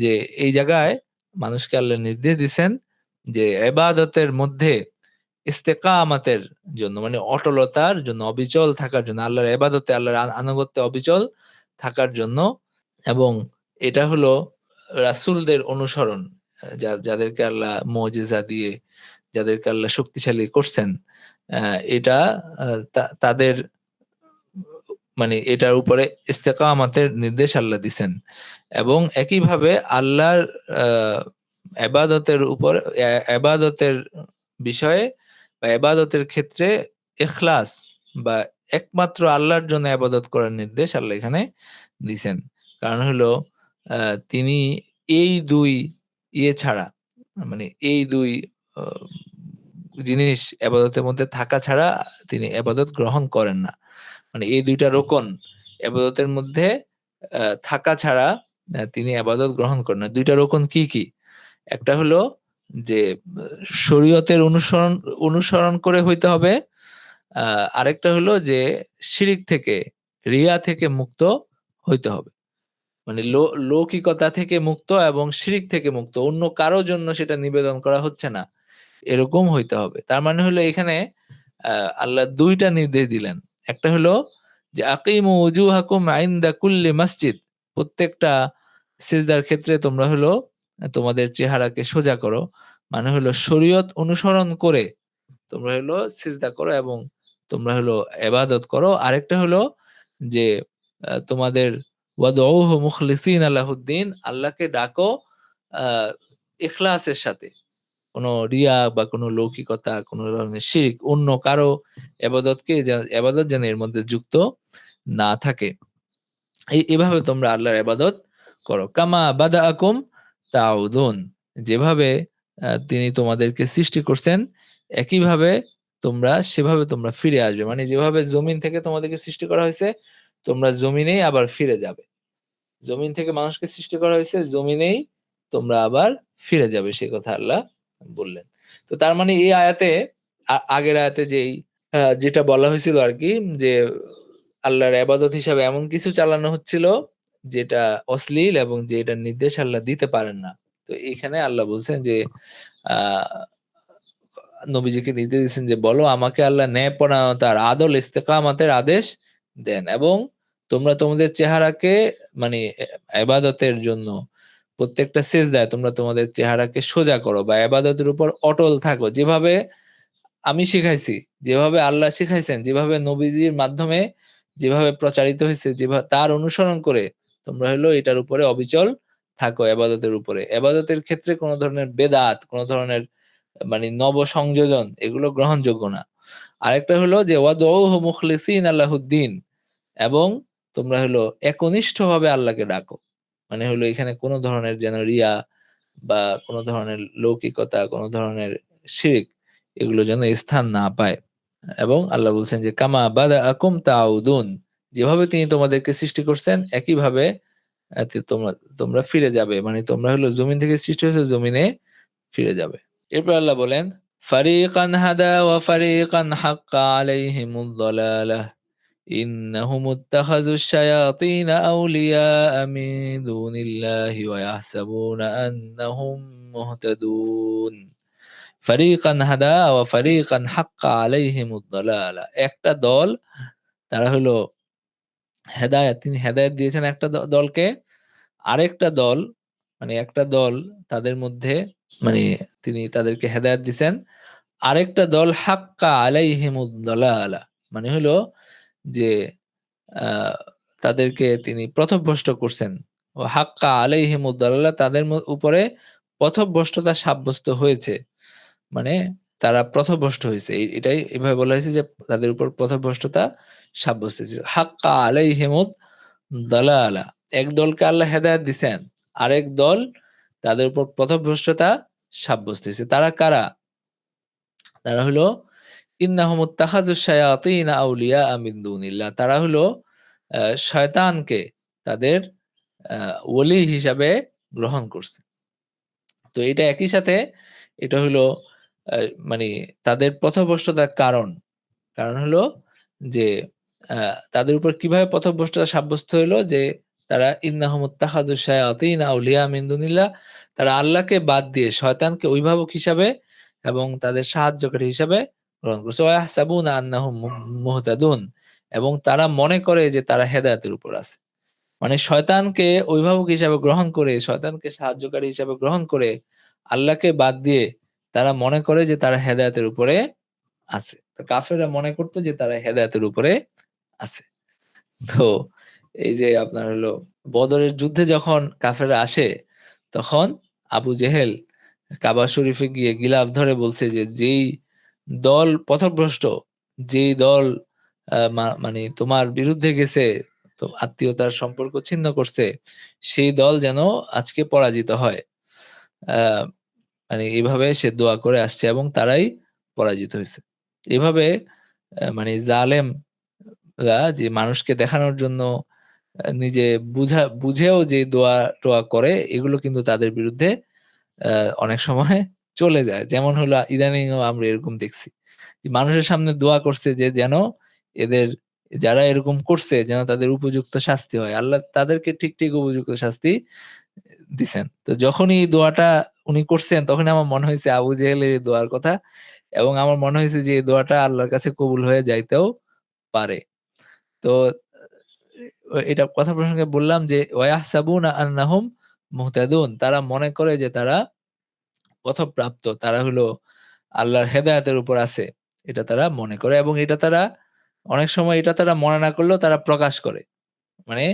যে এই জায়গায় মানুষকে আল্লাহ নির্দেশ দিছেন যে ইবাদতের মধ্যে ইস্তেকামাতের জন্য, মানে অটলতার জন্য, অবিচল থাকার জন্য, আল্লাহর ইবাদতে, আল্লাহর আনুগত্যে অবিচল থাকার জন্য। এবং এটা হলো রাসূলদের অনুসরণ, যাদেরকে আল্লাহ মুজিজা দিয়ে, যাদেরকে আল্লাহ শক্তিশালী করছেন, এটা তাদের মানে এটার উপরে ইস্তেকামাতের নির্দেশ আল্লাহ দিছেন। এবং একইভাবে আল্লাহর ইবাদতের উপর, ইবাদতের বিষয়ে বা ইবাদতের ক্ষেত্রে ইখলাস বা একমাত্র আল্লাহর জন্য ইবাদত করার নির্দেশ আল্লাহ এখানে দিছেন। কারণ হলো তিনি এই ২ ছাড়া, মানে এই ২ আ জিনিস ইবাদতের মধ্যে থাকা ছাড়া তিনি ইবাদত গ্রহণ করেন না। মানে এই ২ টা রোকন ইবাদতের মধ্যে থাকা ছাড়া তিনি ইবাদত গ্রহণ করেন না। ২ টা রোকন কি, কি? একটা হলো যে শরীয়তের অনুসরণ করে হইতে হবে। আ আরেকটা হলো যে শিরিক থেকে, রিয়া থেকে মুক্ত হইতে হবে। মানে লৌকিকতা থেকে মুক্ত এবং শিরিক থেকে মুক্ত। অন্য কারো জন্য সেটা নিবেদন করা হচ্ছে না, এরকম হইতে হবে। তার মানে হলো এখানে আ আল্লাহ ২ টা নির্দেশ দিলেন। একটা হলো যে আকিমু উজুহাকুম ইনদা কুল্লি মসজিদ, প্রত্যেকটা সিজদার ক্ষেত্রে তোমরা হলো তোমাদের চেহারাকে সোজা করো। মানে হলো শরীয়ত অনুসরণ করে তোমরা হলো সিজদা করো এবং তোমরা হলো ইবাদত করো। আরেকটা হলো যে তোমাদের ওয়াদউহু মুখলিসিনা লাহুদ্দিন, আল্লাহকে ডাকো আ ইখলাসের সাথে। কোন রিয়া বা কোন লৌকিকতা, কোন ধরনের শিরক, অন্য কারো ইবাদত যেন এর মধ্যে যুক্ত না থাকে। এভাবে তোমরা আল্লাহর ইবাদত করো। কামা বাদাআকুম তাউদুন, যেভাবে তিনি তোমাদেরকে সৃষ্টি করছেন একইভাবে সেভাবে তোমরা ফিরে আসবে। মানে যেভাবে জমিন থেকে তোমাদেরকে সৃষ্টি করা হয়েছে, তোমরা জমিনেই আবার ফিরে যাবে। জমিন থেকে মানুষকে সৃষ্টি করা হয়েছে, জমিনেই তোমরা আবার ফিরে যাবে, সে কথা আল্লাহ বললেন। তো তার মানে এই আয়াতে, আগের আয়াতে যেটা বলা হয়েছিল আরকি, যে আল্লাহর ইবাদত হিসাবে এমন কিছু চালানো হচ্ছিল যেটা অশ্লীল এবং যেটার নির্দেশ আল্লাহ দিতে পারেন না। তো এইখানে আল্লাহ বলছেন যে আ নবীজিকে নির্দেশ দিচ্ছেন যে, "বলো আমাকে আল্লাহ ন্যায়পরায়ণতার, আদল ইস্তেকামাতের আদেশ দেন, এবং তোমরা তোমাদের চেহারাকে মানে ইবাদতের জন্য প্রত্যেকটা সিজদায় তোমরা তোমাদের চেহারাকে সোজা করো বা ইবাদতের উপর অটল থাকো। যেভাবে আমি শিখাইছি, যেভাবে আল্লাহ শিখাইছেন, যেভাবে নবীজির মাধ্যমে যেভাবে প্রচারিত হইছে, তার অনুসরণ করে তোমরা হলো এটার উপরে অবিচল থাকো, ইবাদতের উপরে। ইবাদতের ক্ষেত্রে কোন ধরনের বেদাত, কোন ধরনের মানে নবসংযোজন, এগুলো গ্রহণযোগ্য না। আরেকটা হলো যে ওয়াদউহু মুখলিসিনা লাহুদ্দিন, এবং তোমরা হলো একনিষ্ঠভাবে আল্লাহকে ডাকো। মানে হলো এখানে কোন ধরনের যেন রিয়া বা কোন ধরনের লৌকিকতা, কোন ধরনের শিরক, এগুলো যেন স্থান না পায়। এবং আল্লাহ বলছেন যে কামা বাদাআকুম তাউদুন, যেভাবে তিনি তোমাদেরকে সৃষ্টি করছেন একইভাবে তোমরা তোমরা ফিরে যাবে। মানে তোমরা হলো জমিন থেকে সৃষ্টি হয়েছে, জমিনে ফিরে যাবে। এরপর আল্লাহ বলেন ফারিকান হাদা ওয়া ফারিকান হাক্কা আলাইহিমুদ দালালাহ ইন্নাহুম ইত্তাখাযুশ শায়াতিনা আউলিয়া মিন দুনিল্লাহি ওয়া ইয়াহসাবুনা আন্নাহুম মুহতাদুন। ফারিকান হাদা ওয়া ফারিকান হাক্কা আলাইহিমুদ দালালা। একটা দল তারা হলো হেদায়েত, তিনি হেদায়েত দিয়েছেন একটা দলকে। আরেকটা দল মানে একটা দল তাদের মধ্যে মানে তিনি তাদেরকে হেদায়েত দিছেন। আরেকটা দল হাক্কা আলাইহিমুদ দালালা মানে হলো যে আ তাদেরকে তিনি পথভ্রষ্ট করছেন। ও হাক্কা আলাইহিমুদ দালালা তাদের উপরে পথভ্রষ্টতা সাব্যস্ত হয়েছে। মানে তারা পথভ্রষ্ট হইছে। এটাই এভাবে বলা হয়েছে যে তাদের উপর পথভ্রষ্টতা সাব্যস্ত হয়েছে। হাক্কা আলাইহিমুদ দালালা। এক দলকে আল্লাহ হেদায়েত দিছেন। আরেক দল তাদের উপর পথভ্রষ্টতা সাব্যস্ত হয়েছে। তারা কারা? তারা হলো ইন্নাহুম ইত্তাখাযুশ শায়াতিনা আউলিয়া মিন দুনিল্লাহ। তারা হলো আ শয়তানকে তাদের আ ওলি হিসাবে গ্রহণ করছে। তো এটা একই সাথে এটা হলো আ মানে তাদের পথভ্রষ্টতার কারণ। কারণ হলো যে আ তাদের উপর কিভাবে পথভ্রষ্টতা সাব্যস্ত হইলো যে তারা ইন্নাহুম ইত্তাখাযুশ শায়াতিনা আউলিয়া মিন দুনিল্লাহ, তারা আল্লাহকে বাদ দিয়ে শয়তানকে অভিভাবক হিসাবে এবং তাদের সাহায্যকারী হিসাবে গ্রহণ করছে। ওয়া ইয়াহসাবুনা আন্নাহুম মুহতাদুন এবং তারা মনে করে যে তারা হেদায়েতের উপর আছে। মানে শয়তানকে অভিভাবক হিসাবে গ্রহণ করে, শয়তানকে সাহায্যকারী হিসাবে গ্রহণ করে, আল্লাহকে বাদ দিয়ে তারা মনে করে যে তারা হেদায়েতের উপরে আছে। তো কাফেররা মনে করত যে তারা হেদায়েতের উপরে আছে। তো এই যে আপনার হলো বদরের যুদ্ধে যখন কাফেররা আসে, তখন আবু জেহেল কাবা শরীফে গিয়ে গিলাফ ধরে বলছে যে, "যেই দল পথভ্রষ্ট, যেই দল মানে তোমার বিরুদ্ধে গেছে, তো আত্মীয়তার সম্পর্ক ছিন্ন করছে, সেই দল যেন আজকে পরাজিত হয়।" আ মানে এভাবে সে দোয়া করে আসছে এবং তারাই পরাজিত হইছে। এভাবে মানে জালেমরা যে মানুষকে দেখানোর জন্য নিজে বুঝেও যে দোয়া-টোয়া করে এগুলো কিন্তু তাদের বিরুদ্ধে আ অনেক সময় চলে যায়। যেমন হলো ইদানিংও আমরা এরকম দেখছি। যে মানুষের সামনে দোয়া করছে যে যেন এদের যারা এরকম করছে যেন তাদের উপযুক্ত শাস্তি হয়। আল্লাহ তাদেরকে ঠিক উপযুক্ত শাস্তি দিছেন। তো যখনই এই দোয়াটা উনি করছেন তখনই আমার মনে হইছে আবু জেহেলের এই দোয়ার কথা এবং আমার মনে হইছে যে এই দোয়াটা আল্লাহর কাছে কবুল হয়ে যাইতেও পারে। তো এটা কথা প্রসঙ্গে বললাম যে ওয়াহসাবুনা আন্নাহুম মুহতাদুন। তারা মনে করে যে তারা পথপ্রাপ্ত। তারা হলো আল্লাহর হেদায়েতের উপর আছে। এটা তারা মনে করে এবং এটা তারা অনেক সময় এটা তারা মনে না করলেও তারা প্রকাশ করে। মানে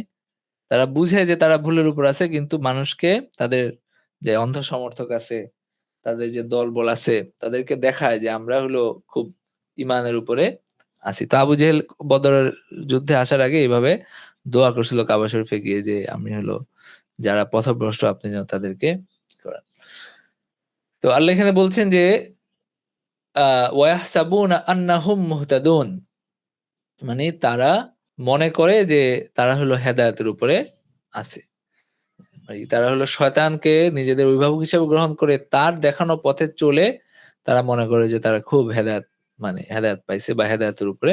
তারা বুঝে যে তারা ভুলের উপর আছে কিন্তু মানুষকে তাদের যে অন্ধ সমর্থক আছে, তাদের যে দলবল আছে তাদেরকে দেখায় যে আমরা হলো খুব ঈমানের উপরে আছি। তো আবু জেহেল বদরের যুদ্ধে আসার আগে এভাবে দোয়া করছিল কাবা শরীফে গিয়ে যে আমি হলো যারা পথভ্রষ্ট আপনি যেন তাদেরকে করেন। তো আল্লাহ এখানে বলছেন যে ওয়াহসাবুনা আন্নাহুম মুহতাদুন মানে তারা মনে করে যে তারা হলো হেদায়েতের উপরে আছে। মানে তারা হলো শয়তানকে নিজেদের অভিভাবক হিসেবে গ্রহণ করে তার দেখানো পথে চলে তারা মনে করে যে তারা খুব মানে হেদায়েত পাইছে বা হেদায়েতের উপরে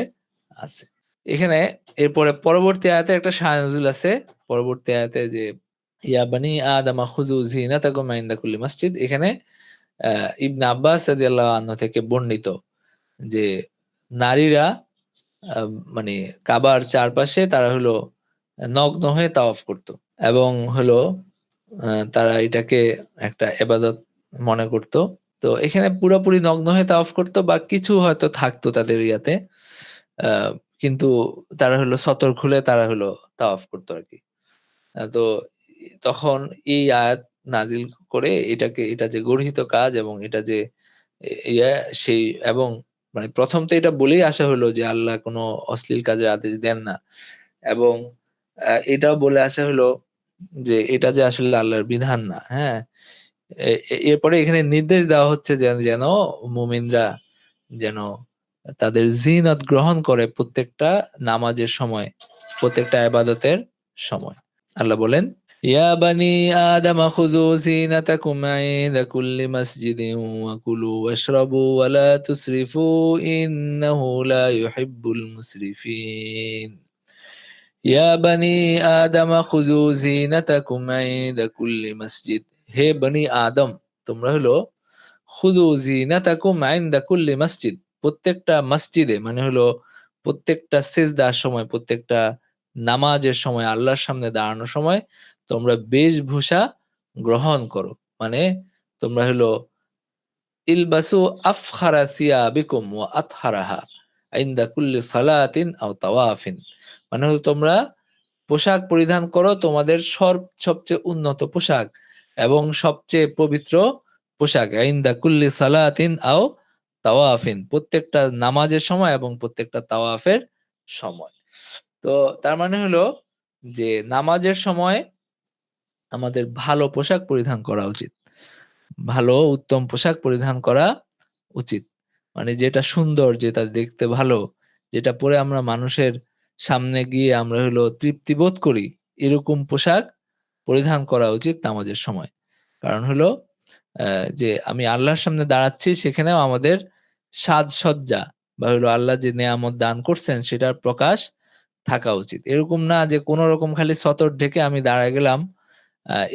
আছে। এখানে এরপরে পরবর্তী আয়াতে একটা শায় নজুল আছে। পরবর্তী আয়াতে যে ইয়া বানি আদামা খুযু যিনাতাকুম ইনদা কুল্লি মসজিদ, এখানে আ ইবনে আব্বাস রাদিয়াল্লাহু আনহু থেকে বর্ণিত যে নারীরা আ মানে কাবার চারপাশে তারা হলো নগ্ন হয়ে তাওয়াফ করত। এবং হলো তারা এটাকে একটা ইবাদত মনে করত। তো এখানে পুরোপুরি নগ্ন হয়ে তাওয়াফ করত বা কিছু হয়তো থাকতো তাদের ইয়াতে। আ কিন্তু তারা হলো সতর খুলে তারা হলো তাওয়াফ করত আরকি। তো তখন এই আয়াত নাজিল করে এটা যে গর্হিত কাজ এবং এটা যে ইয়া সেই এবং মানে ১ম তো এটা বলেই আসা হলো যে আল্লাহ কোন অশ্লীল কাজের আদেশ দেন না। এবং এটাও বলে আসা হলো যে এটা যে আসলে আল্লাহর বিধান না। হ্যাঁ? এরপরে এখানে নির্দেশ দেওয়া হচ্ছে যেন মুমিনরা যেন তাদের জিনাত গ্রহণ করে প্রত্যেকটা নামাজের সময়, প্রত্যেকটা ইবাদতের সময়। আল্লাহ বলেন ইয়া বানি আদম খুযু জিনাতাকুম ইনদা কুল্লি মাসজিদিন ওয়া কুলু ওয়াশরাবু ওয়া লা তুসরিফু ইন্নাহু লা ইউহিব্বুল মুসরিফিন। ইয়া বানি আদম খুযু জিনাতাকুম ইনদা কুল্লি মসজিদ। হে বনি আদম, তোমরা হলো খুযু জিনাতাকুম ইনদা কুল্লি মসজিদ। প্রত্যেকটা মসজিদে মানে হলো প্রত্যেকটা সিজদার সময়, প্রত্যেকটা নামাজের সময়, আল্লাহর সামনে দাঁড়ানোর সময় তোমরা বেশভূষা গ্রহণ করো। মানে তোমরা হলো ইলবাসু আফখারা সিয়াবিকুম ওয়া আতহারাহা ইনদা কুল্লি সালাতিন আও তাওয়াফিন। মানে হলো তোমরা পোশাক পরিধান করো, তোমাদের সবচেয়ে উন্নত পোশাক এবং সবচেয়ে পবিত্র পোশাক ইনদা কুল্লি সালাতিন আও তাওয়াফিন, প্রত্যেকটা নামাজের সময় এবং প্রত্যেকটা তাওয়াফের সময়। তো তার মানে হলো যে নামাজের সময় আমাদের ভালো পোশাক পরিধান করা উচিত। ভালো উত্তম পোশাক পরিধান করা উচিত। মানে যেটা সুন্দর, যেটা দেখতে ভালো, যেটা পরে আমরা মানুষের সামনে গিয়ে আমরা হলো তৃপ্তি বোধ করি, এরকম পোশাক পরিধান করা উচিত নামাজের সময়। কারণ হলো যে আমি আল্লাহর সামনে দাঁড়াচ্ছি, সেখানেও আমাদের সাজসজ্জা বা হলো আল্লাহ যে নেয়ামত দান করছেন সেটার প্রকাশ থাকা উচিত। এরকম না যে কোনো রকম খালি সতর ঢেকে আমি দাঁড়ায় গেলাম,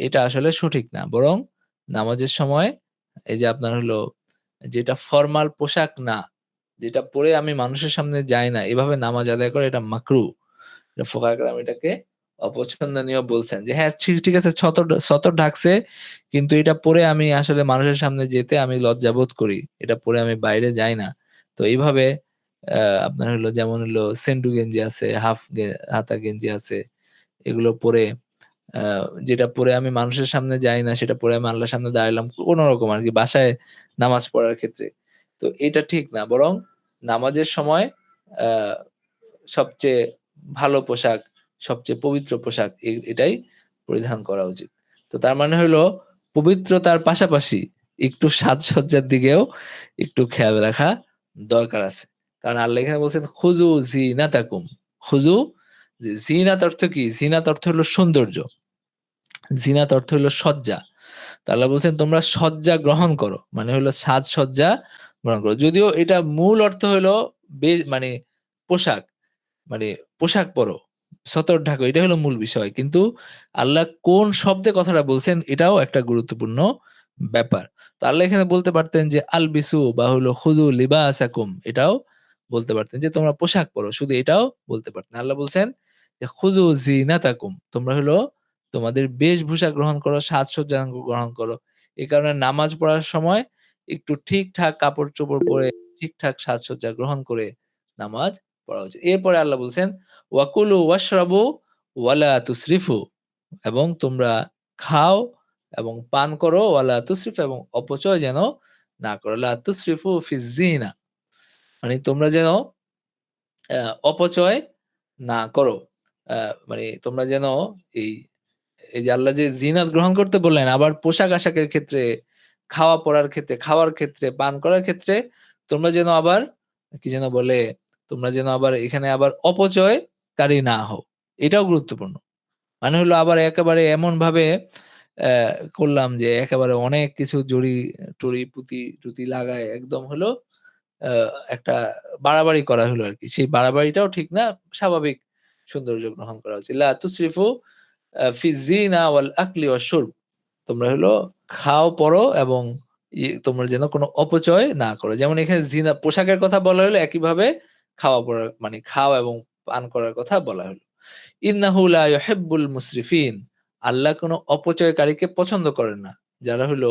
এটা আসলে সঠিক না। বরং নামাজের সময় এই যে আপনার হলো যেটা ফরমাল পোশাক না, যেটা পরে আমি মানুষের সামনে যাই না, এভাবে নামাজ আদায় করা এটা মাকরুহ। ফুকাহা কেরাম এটাকে অপছন্দনীয় বলছেন যে হ্যাঁ, ঠিক আছে, সতর ঢাকছে, কিন্তু এটা পরে আমি আসলে মানুষের সামনে যেতে আমি লজ্জাবোধ করি। এটা পরে আমি বাইরে যাই না। তো এইভাবে আ আপনার হলো যেমন হলো সেন্টু গেঞ্জি আছে, হাতা গেঞ্জি আছে। এগুলো পরে আ যেটা পরে আমি মানুষের সামনে যাই না, সেটা পরে আমি আল্লাহর সামনে দাঁড়াইলাম কোনরকম আরকি বাসায় নামাজ পড়ার ক্ষেত্রে। তো এটা ঠিক না। বরং নামাজের সময় আ সবচেয়ে ভালো পোশাক, সবচেয়ে পবিত্র পোশাক এটাই পরিধান করা উচিত। তো তার মানে হইলো পবিত্রতার পাশাপাশি একটু সাজসজ্জার দিকেও একটু খেয়াল রাখা দরকার আছে। কারণ আল্লাহ এখানে বলছেন, "খুযু জিনাতাকুম।" খুযু জিনাত অর্থ কি? জিনাত অর্থ হলো সৌন্দর্য। জিনাত অর্থ হলো সজ্জা। তো আল্লাহ বলছেন, "তোমরা সজ্জা গ্রহণ করো।" মানে হলো সাজসজ্জা গ্রহণ করো। যদিও এটা মূল অর্থ হইলো মানে পোশাক। মানে পোশাক পরো, সতর ঢাকো, এটা হলো মূল বিষয়। কিন্তু আল্লাহ কোন শব্দে কথাটা বলছেন এটাও একটা গুরুত্বপূর্ণ ব্যাপার। তো আল্লাহ এখানে বলতে পারতেন যে আলবিসু বা হলো খুযু লিবাসাকুম, এটাও বলতে পারতেন যে তোমরা পোশাক পরো। শুধু এটাও বলতে পারতেন। আল্লাহ বলছেন যে খুযু জিনাতাকুম, তোমরা হলো তোমাদের বেশভূষা গ্রহণ করো, সাজসজ্জা গ্রহণ করো। এই কারণে নামাজ পড়ার সময় একটু ঠিকঠাক কাপড়-চোপড় পরে, ঠিকঠাক সাজসজ্জা গ্রহণ করে নামাজ পড়া উচিত। এরপরে আল্লাহ বলছেন, "ওয়াকুলু ওয়াশরাবু ওয়ালা তুসরিফু", এবং তোমরা খাও এবং পান করো, ওয়ালা তুসরিফু, এবং অপচয় যেন না করো। লা তুসরিফু ফিজ জিনা, মানে তোমরা যেন অ্যা অপচয় না করো। অ্যা মানে তোমরা যেন এই, এই যে আল্লাহ যে জিনাত গ্রহণ করতে বললেন, আবার পোশাক-আশাকের ক্ষেত্রে, খাওয়া-পড়ার ক্ষেত্রে, খাওয়ার ক্ষেত্রে, পান করার ক্ষেত্রে তোমরা যেন আবার কি যেন বলে? তোমরা যেন আবার এখানে আবার অপচয়কারী না হও। এটাও গুরুত্বপূর্ণ। মানে হলো আবার একেবারে এমনভাবে অ্যা করলাম যে একেবারে অনেক কিছু জড়ি-টড়ি, পুঁতি-টুতি লাগায় একদম হলো আ একটা বাড়াবাড়ি করা হলো আরকি। সেই বাড়াবাড়িটাও ঠিক না। স্বাভাবিক সৌন্দর্য গ্রহণ করা উচিত। লা তুসরিফু ফি যিনা ওয়াল আকলি ওয়াশ-শুরব। তোমরা হলো খাও, পড়ো এবং তোমরা যেন কোন অপচয় না করো। যেমন এখানে জিনা পোশাকের কথা বলা হলো, একইভাবে খাওয়া-পড়া মানে খাওয়া এবং পান করার কথা বলা হলো। ইন্নাহু লা ইউহিব্বুল মুসরিফিন। আল্লাহ কোন অপচয়কারীকে পছন্দ করেন না। যারা হলো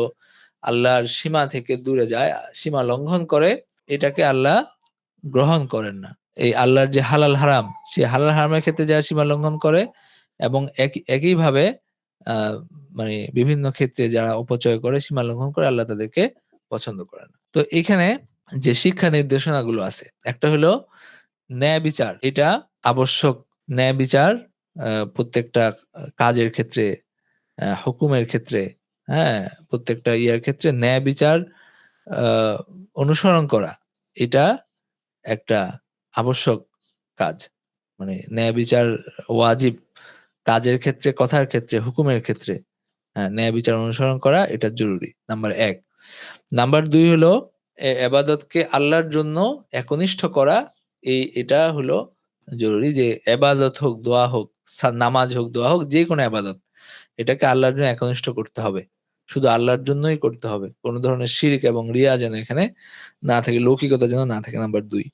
আল্লাহর সীমা থেকে দূরে যায়, সীমা লঙ্ঘন করে, এটাকে আল্লাহ গ্রহণ করেন না। এই আল্লাহর যে হালাল হারাম, সেই হালাল হারামের ক্ষেত্রে যারা সীমা লঙ্ঘন করে এবং একইভাবে আ মানে বিভিন্ন ক্ষেত্রে যারা অপচয় করে, সীমা লঙ্ঘন করে, আল্লাহ তাদেরকে পছন্দ করেন না। তো এখানে যে শিক্ষা নির্দেশনাগুলো আছে, একটা হলো ন্যায় বিচার। এটা আবশ্যক। ন্যায় বিচার প্রত্যেকটা কাজের ক্ষেত্রে, হুকুমের ক্ষেত্রে, হ্যাঁ? প্রত্যেকটা ইয়ার ক্ষেত্রে ন্যায় বিচার আ অনুসরণ করা, এটা একটা আবশ্যক কাজ। মানে ন্যায় বিচার ওয়াজিব কাজের ক্ষেত্রে, কথার ক্ষেত্রে, হুকুমের ক্ষেত্রে ন্যায় বিচার অনুসরণ করা এটা জরুরি। নাম্বার ১। নাম্বার ২ হলো এবাদতকে আল্লাহর জন্য একনিষ্ঠ করা। এটা হলো জরুরি যে এবাদত হোক, দোয়া হোক, নামাজ হোক, দোয়া হোক, যেকোনো এবাদত এটাকে আল্লাহর জন্য একনিষ্ঠ করতে হবে। শুধু আল্লাহর জন্যই করতে হবে। কোন ধরনের শিরক এবং রিয়া যেন এখানে না থাকে, লৌকিকতা যেন না থাকে। নাম্বার ২।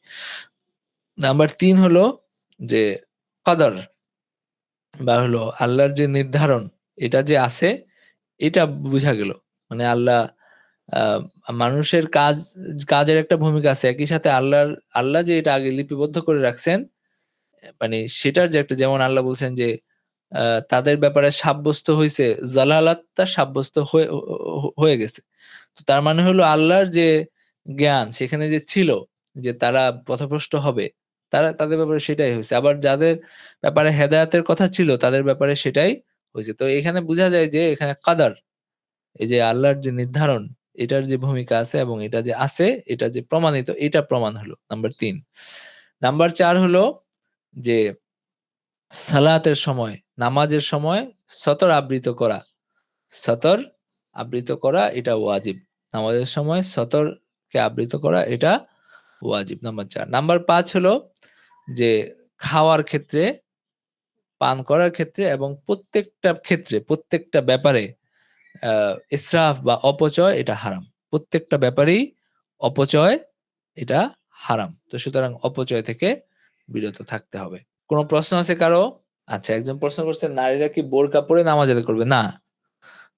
নাম্বার ৩ হলো যে কদর বা হলো আল্লাহর যে নির্ধারণ এটা যে আছে এটা বুঝা গেল। মানে আ মানুষের কাজের একটা ভূমিকা আছে। একই সাথে আল্লাহ যে এটা আগে লিপিবদ্ধ করে রাখছেন, মানে সেটার যে একটা, যেমন আল্লাহ বলছেন যে আ তাদের ব্যাপারে সাব্যস্ত হইছে, জালালাতটা সাব্যস্ত হয়ে গেছে। তো তার মানে হলো আল্লাহর যে জ্ঞান সেখানে যে ছিল যে তারা পথভ্রষ্ট হবে, তাদের ব্যাপারে সেটাই হইছে। আবার যাদের ব্যাপারে হেদায়েতের কথা ছিল তাদের ব্যাপারে সেটাই হইছে। তো এখানে বুঝা যায় যে এখানে কাদার, এই যে আল্লাহর যে নির্ধারণ এটার যে ভূমিকা আছে এবং এটা যে আছে, এটা যে প্রমাণিত, এটা প্রমাণ হলো নাম্বার ৩। নাম্বার ৪ হলো যে সালাতের সময়, নামাজের সময় সতর আবৃত করা। সতর আবৃত করা এটা ওয়াজিব। নামাজের সময় সতরকে আবৃত করা এটা ওয়াজিব। নাম্বার ৪। নাম্বার ৫ হলো যে খাওয়ার ক্ষেত্রে, পান করার ক্ষেত্রে এবং প্রত্যেকটা ব্যাপারে আ ইসরাফ বা অপচয় এটা হারাম। প্রত্যেকটা ব্যাপারেই অপচয় এটা হারাম। তো সুতরাং অপচয় থেকে বিরত থাকতে হবে। কোন প্রশ্ন আছে কারো? আচ্ছা, একজন প্রশ্ন করছে নারীরা কি বোরকা পরে নামাজ আদায় করবে? না,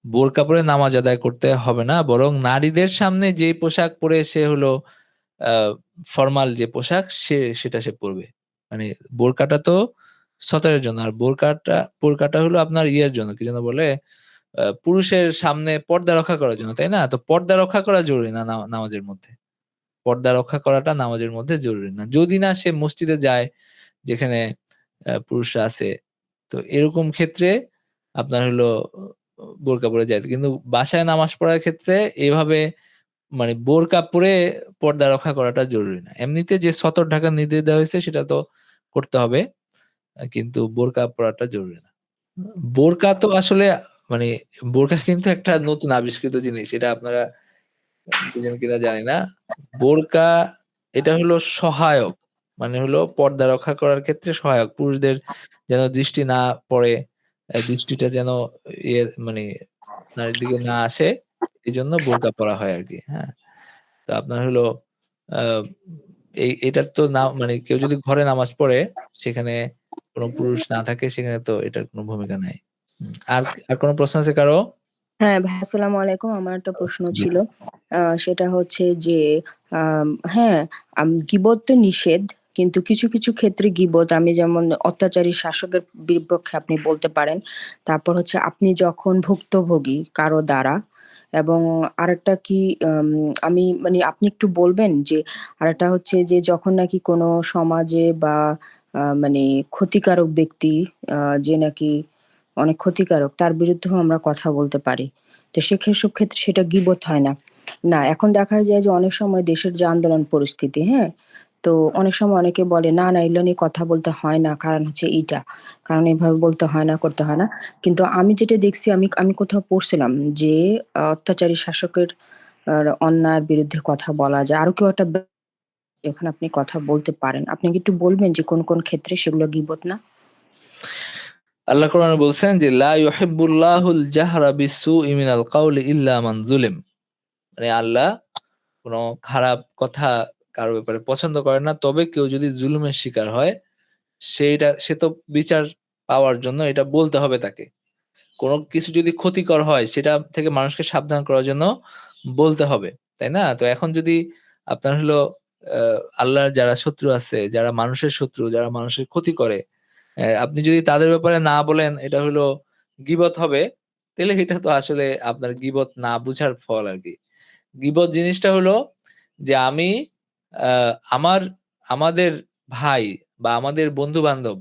বোরকা পরে নামাজ আদায় করতে হবে না। বরং নারীদের সামনে যে পোশাক পরে সে হলো আ ফরমাল যে পোশাক সেটা সে পড়বে। মানে বোরকাটা তো সতরের জন্য। আর বোরকাটা হলো আপনার ইয়ের জন্য, কি যেন বলে? পুরুষের সামনে পর্দা রক্ষা করার জন্য, তাই না? তো পর্দা রক্ষা করা জরুরি না নামাজের মধ্যে। পর্দা রক্ষা করাটা নামাজের মধ্যে জরুরি না। যদি না সে মসজিদে যায় যেখানে পুরুষরা আছে। তো এরকম ক্ষেত্রে আপনার হলো বোরকা পরে যাইতে। কিন্তু বাসায় নামাজ পড়ার ক্ষেত্রে এভাবে মানে বোরকা পরে পর্দা রক্ষা করাটা জরুরি না। এমনিতে যে সতর ঢাকার নির্দেশ দেওয়া হয়েছে সেটা তো করতে হবে। কিন্তু বোরকা পড়াটা জরুরি না। বোরকা তো আসলে মানে বোরকা কিন্তু একটা নতুন আবিষ্কৃত জিনিস। এটা আপনারা বুঝেন কিনা জানি না। বোরকা এটা হলো সহায়ক। মানে হলো পর্দা রক্ষা করার ক্ষেত্রে সহায়ক। পুরুষদের যেন দৃষ্টি না পড়ে, দৃষ্টিটা যেন মানে নারীর দিকে না আসে, এজন্য বোরকা পরা হয় আরকি। হ্যাঁ? তো আপনার হলো আ এটার তো না, মানে কেউ যদি ঘরে নামাজ পড়ে সেখানে কোন পুরুষ না থাকে সেখানে তো এটার কোন ভূমিকা নাই। আর কোন প্রশ্ন আছে কারো? হ্যাঁ, ভাই আসসালামু আলাইকুম। আমার একটা প্রশ্ন জি। ছিল। সেটা হচ্ছে যে হ্যাঁ, গীবত তো নিষেধ। কিন্তু কিছু ক্ষেত্রে গীবত, আমি যেমন অত্যাচারী শাসকের বিপক্ষে আপনি বলতে পারেন। তারপর হচ্ছে আপনি যখন ভুক্তভোগী কারো দ্বারা, এবং আরেকটা কি, আমি মানে আপনি একটু বলবেন যে আরেকটা হচ্ছে যে যখন নাকি কোনো সমাজে বা মানে ক্ষতিকারক ব্যক্তি, যে নাকি অনেক ক্ষতিকারক, তার বিরুদ্ধেও আমরা কথা বলতে পারি। তো সেসব ক্ষেত্রে সেটা গীবত হয় না। না, এখন দেখা যায় যে অনেক সময় দেশের যে আন্দোলন পরিস্থিতি, হ্যাঁ? তো অনেক সময় অনেকে বলে, "না, না, এগুলো নিয়ে কথা বলতে হয় না। কারণ হচ্ছে এইটা। কারণ এভাবে বলতে হয় না, করতে হয় না।" কিন্তু আমি যেটা দেখছি, আমি আমি কোথাও পড়ছিলাম যে অত্যাচারী শাসকের অন্যায়ের বিরুদ্ধে কথা বলা যায়। আরো কেউ একটা যেখানে আপনি কথা বলতে পারেন। আপনি কি একটু বলবেন যে কোন ক্ষেত্রে সেগুলো গীবত না? আল্লাহ কোরআনে বলছেন যে লা ইউহিব্বুল্লাহুল জাহরা বিসসুই মিনাল কাউলি ইল্লা মান যুলিম। মানে আল্লাহ কোন খারাপ কথা কারো ব্যাপারে পছন্দ করে না। তবে কেউ যদি জুলুমের শিকার হয় সে তো বিচার পাওয়ার জন্য এটা বলতে হবে তাকে। কোন কিছু যদি ক্ষতিকর হয় সেটা থেকে মানুষকে সাবধান করার জন্য বলতে হবে। তাই না? তো এখন যদি আপনার হলো আ আল্লাহর যারা শত্রু আছে, যারা মানুষের শত্রু, যারা মানুষের ক্ষতি করে, আপনি যদি তাদের ব্যাপারে না বলেন এটা হলো গীবত হবে, তাইলে এটা তো আসলে আপনার গীবত না বুঝার ফল আরকি। গীবত জিনিসটা হলো যে আমি আ আমার আমাদের ভাই বা আমাদের বন্ধু-বান্ধব,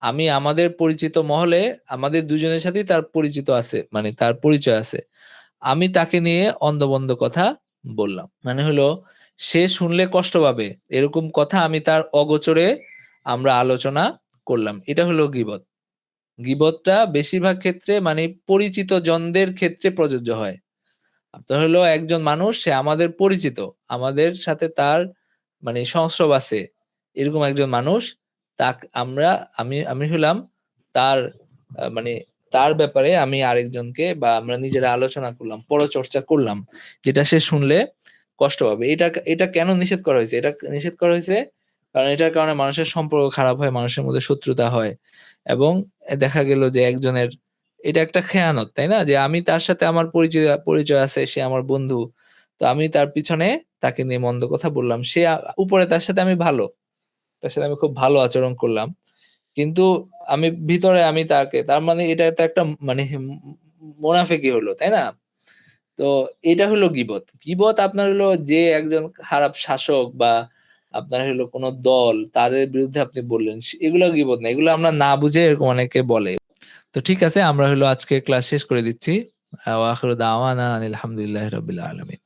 আমি আমাদের পরিচিত মহলে আমাদের দুজনের সাথেই তার পরিচিত আছে। মানে তার পরিচয় আছে। আমি তাকে নিয়ে অন্ধ-বন্ধ কথা বললাম। মানে হলো সে শুনলে কষ্ট পাবে। এরকম কথা আমি তার অগোচরে আমরা আলোচনা করলাম। এটা হলো গীবত। গীবতটা বেশিরভাগ ক্ষেত্রে মানে পরিচিত জনদের ক্ষেত্রে প্রযোজ্য হয়। আপনার হলো একজন মানুষ সে আমাদের পরিচিত। আমাদের সাথে তার মানে সংস্রব আছে। এরকম একজন মানুষ আমরা আমি হলাম তার মানে তার ব্যাপারে আমি আরেকজনকে বা আমরা নিজেরা আলোচনা করলাম, পরচর্চা করলাম। যেটা সে শুনলে কষ্ট পাবে। এটা কেন নিষেধ করা হয়েছে? এটা নিষেধ করা হয়েছে কারণ এটার কারণে মানুষের সম্পর্ক খারাপ হয়, মানুষের মধ্যে শত্রুতা হয় এবং দেখা গেল যে একজনের এটা একটা খেয়ানত, তাই না? যে আমি তার সাথে আমার পরিচয় আছে, সে আমার বন্ধু। তো আমি তার পিছনে তাকে নিয়ে মন্দ কথা বললাম। সে উপরে তার সাথে আমি ভালো। তার সাথে আমি খুব ভালো আচরণ করলাম। কিন্তু ভিতরে আমি তার মানে এটা তো একটা মানে মুনাফিকি হলো, তাই না? তো এটা হলো গীবত। গীবত আপনার হলো যে একজন খারাপ শাসক বা আপনার হলো কোন দল তাদের বিরুদ্ধে আপনি বললেন, এগুলো গীবত না। এগুলো আমরা না বুঝে এরকম অনেকে বলে। তো ঠিক আছে আমরা হলো আজকে ক্লাস শেষ করে দিচ্ছি। ওয়া আখিরু দাওয়ানা আনিল হামদুলিল্লাহি রাব্বিল আলামিন।